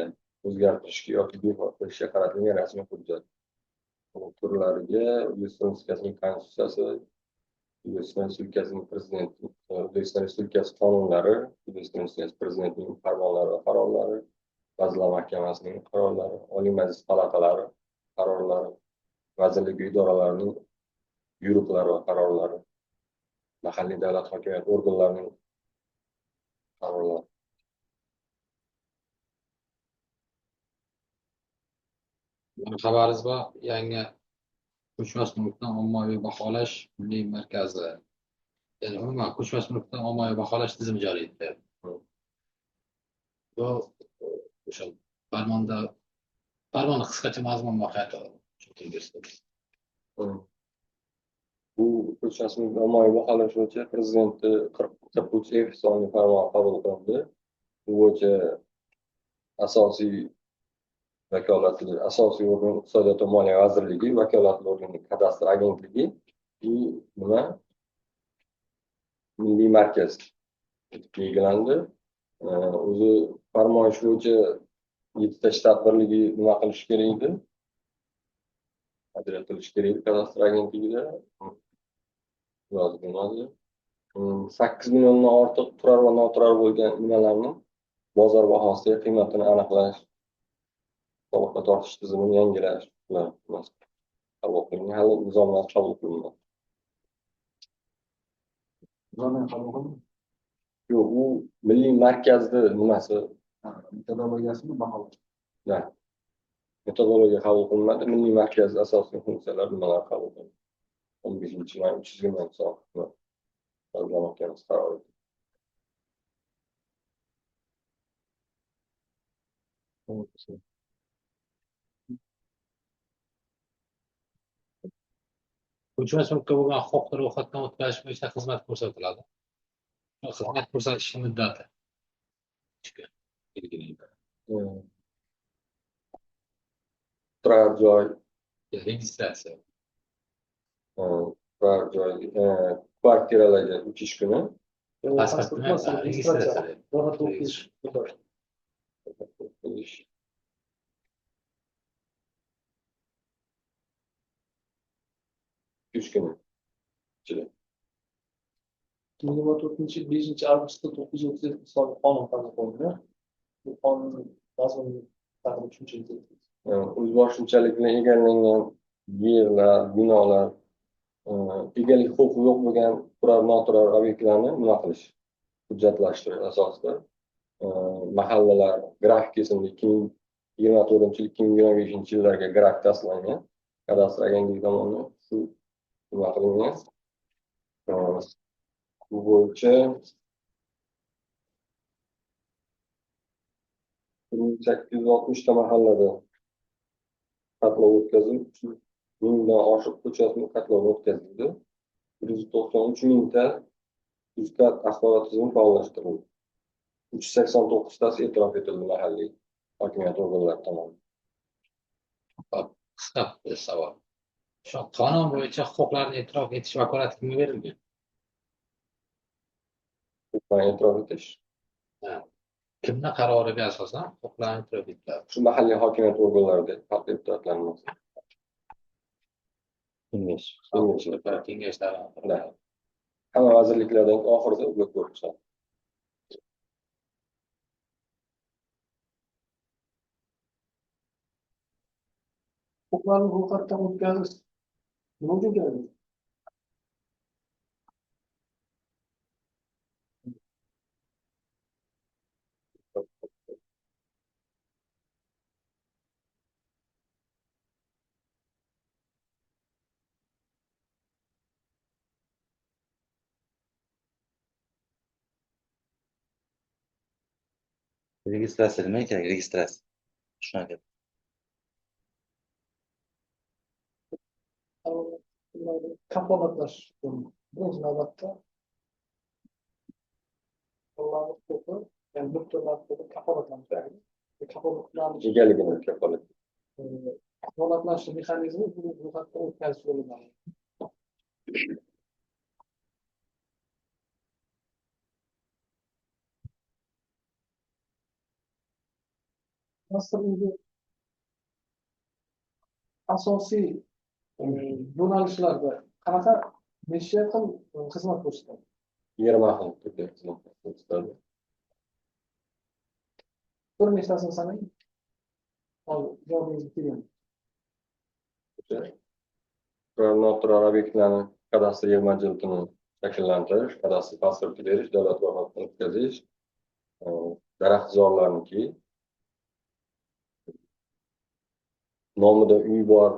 o'zgartirishga yoki bekor qilishga qaratilgan rasmiy hujjat. turlariga O'zbekiston Respublikasining Konstitutsiyasi, O'zbekiston Respublikasining Prezidenti, O'zbekiston Respublikasi qonunlari, O'zbekiston Respublikasi Prezidentining farmonlari va qarorlari, Vazirlar Mahkamasining qarorlari, Oliy Majlis palatalari qarorlari, vazirlik va idoralarining buyruqlari va qarorlari, mahalliy davlat hokimiyati organlarining qarorlari. Xabaringiz bor, yangi ko'chmas mulkni ommaviy baholash milliy markazi, ya'ni umuman ko'chmas mulkni ommaviy baholash tizimi joriy etildi. Bu o'sha farmonni qisqacha mazmun mohiyati tushuntirib Bu ko'chmas mulkni ommaviy baholash bo'yicha Prezidenti 43 sonli farmon qabul qilindi. Bu bo'yicha asosiy organ Iqtisodiyot va Moliya vazirligi, vakolatli organ Kadastr agentligi, nima milliy markaz etib belgilandi. O'zi farmoyish bo'yicha 7 ta shtat birligi nima qilish kerak edi? Ajratilish kerak edi Kadastr agentligida. Yozilmadi. 8 milliondan ortiq turar va noturar bo'lgan nimalarning bozor bahosiga qiymatini aniqlash, soliqqa tortish tizimini yangilash bilan qabul qilingan. Hali nizomlar qabul qilinmadi. Yo'q, u milliy markazni nimasi? Metodologiyasini baholash. Metodologiya qabul qilinmadi. Milliy markaz asosiy funksiyalari nimalar qabul qilindi? 15-may 320 son. Vazirlar Mahkamasi qarori. ko'chmas mulkka bo'lgan huquqni ro'yxatdan o'tkazish bo'yicha xizmat ko'rsatiladi. Xizmat ko'rsatish muddati belgilangan. Turar joy, Registratsiya. turar joy, kvartiralarga o'tish kuni, Registratsiya. Uch kuni ichida. 24-5 avgustda 937 sonli qonun qabul qilindi. Bu qonun mazmuni haqida tushunchaga O'zboshimchalik bilan egallangan yerlar, binolar, egalik huquqi yo'q bo'lgan turar noturar obyektlarni nima qilish? Hujjatlashtirish asosida mahallalar grafik kesimida 2024-2025 yillarga grafik tasdiqlangan. Kadastr agentligi tomonidan shu nima qilingan. Bu bo'yicha 1860 ta mahallada qatlov o'tkazilib, 1000 dan oshiq ko'chasini qatlov o'tkazildi. 193 mingta UZCAD axborot tizimi faollashtirildi. 389 tasi e'tirof etildi mahalliy hokimiyat organlari tomonidan. Qisqa savol. Shu qonun bo'yicha huquqlarni e'tirof etish vakolati kimga berilgan? Huquqlarni e'tirof etish Kimni qaroriga asosan huquqlarni e'tirof etiladi? shu mahalliy hokimiyat organlarida xalq deputatlarning Kengashlar. hamma vazirliklardan oxirida ular ko'rib chiqadi. huquqlarni ro'yxatdan o'tkazish nima uchun kerak? Registratsiya nima kerak? Registratsiya. Tushunadi. Kafolatlash. Birinchi navbatda bir turlar kafolatlanish kerak. Kafolatlanish Egaligini kafolat. Kafolatlanish mexanizmi bu ro'yxatdan o'tkazish bo'linadi. Asosiy yo'nalishlarda qanaqa necha xil xizmat ko'rsatadi? 20 xil turli xizmatlar ko'rsatadi. Bir nechtasini sanang. Hozir javobingiz kelgan. Turar noturar obyektlarni kadastr yig'ma jildini shakllantirish, kadastr pasporti berish, davlat ro'yxatidan o'tkazish, daraxtzorlarniki, nomida uy bor,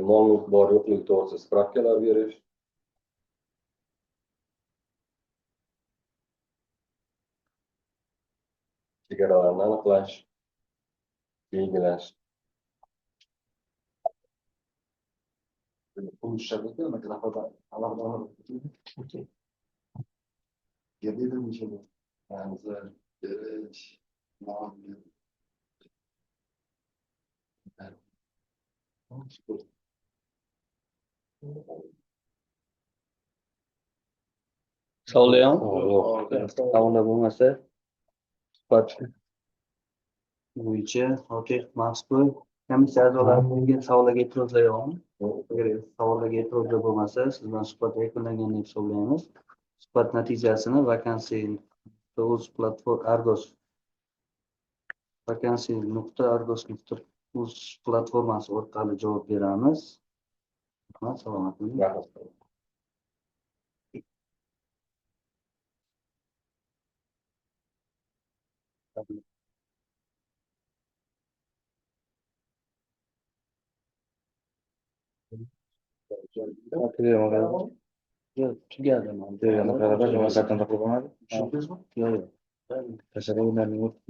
mol mulk bor yo'qligi to'g'risida spravkalar berish, chegaralarni aniqlash, belgilash. Savol savollar bo'lmasa, suhbat bo'yicha okey, mazkur komissiya a'zolariga savollarga e'tirozlar yo'qmi? Agar savollarga e'tirozlar bo'lmasa, siz bilan suhbat yakunlangan deb hisoblaymiz. Suhbat natijasini vakansiy.uz vakansiy.argos.uz platformasi orqali javob beramiz. Rahmat, salomat bo'ling. Rahmat. Tugadi. Yana qarash, nima kartani topib olmadi? Yo'q, yo'q. Tashabbuslarning o'tib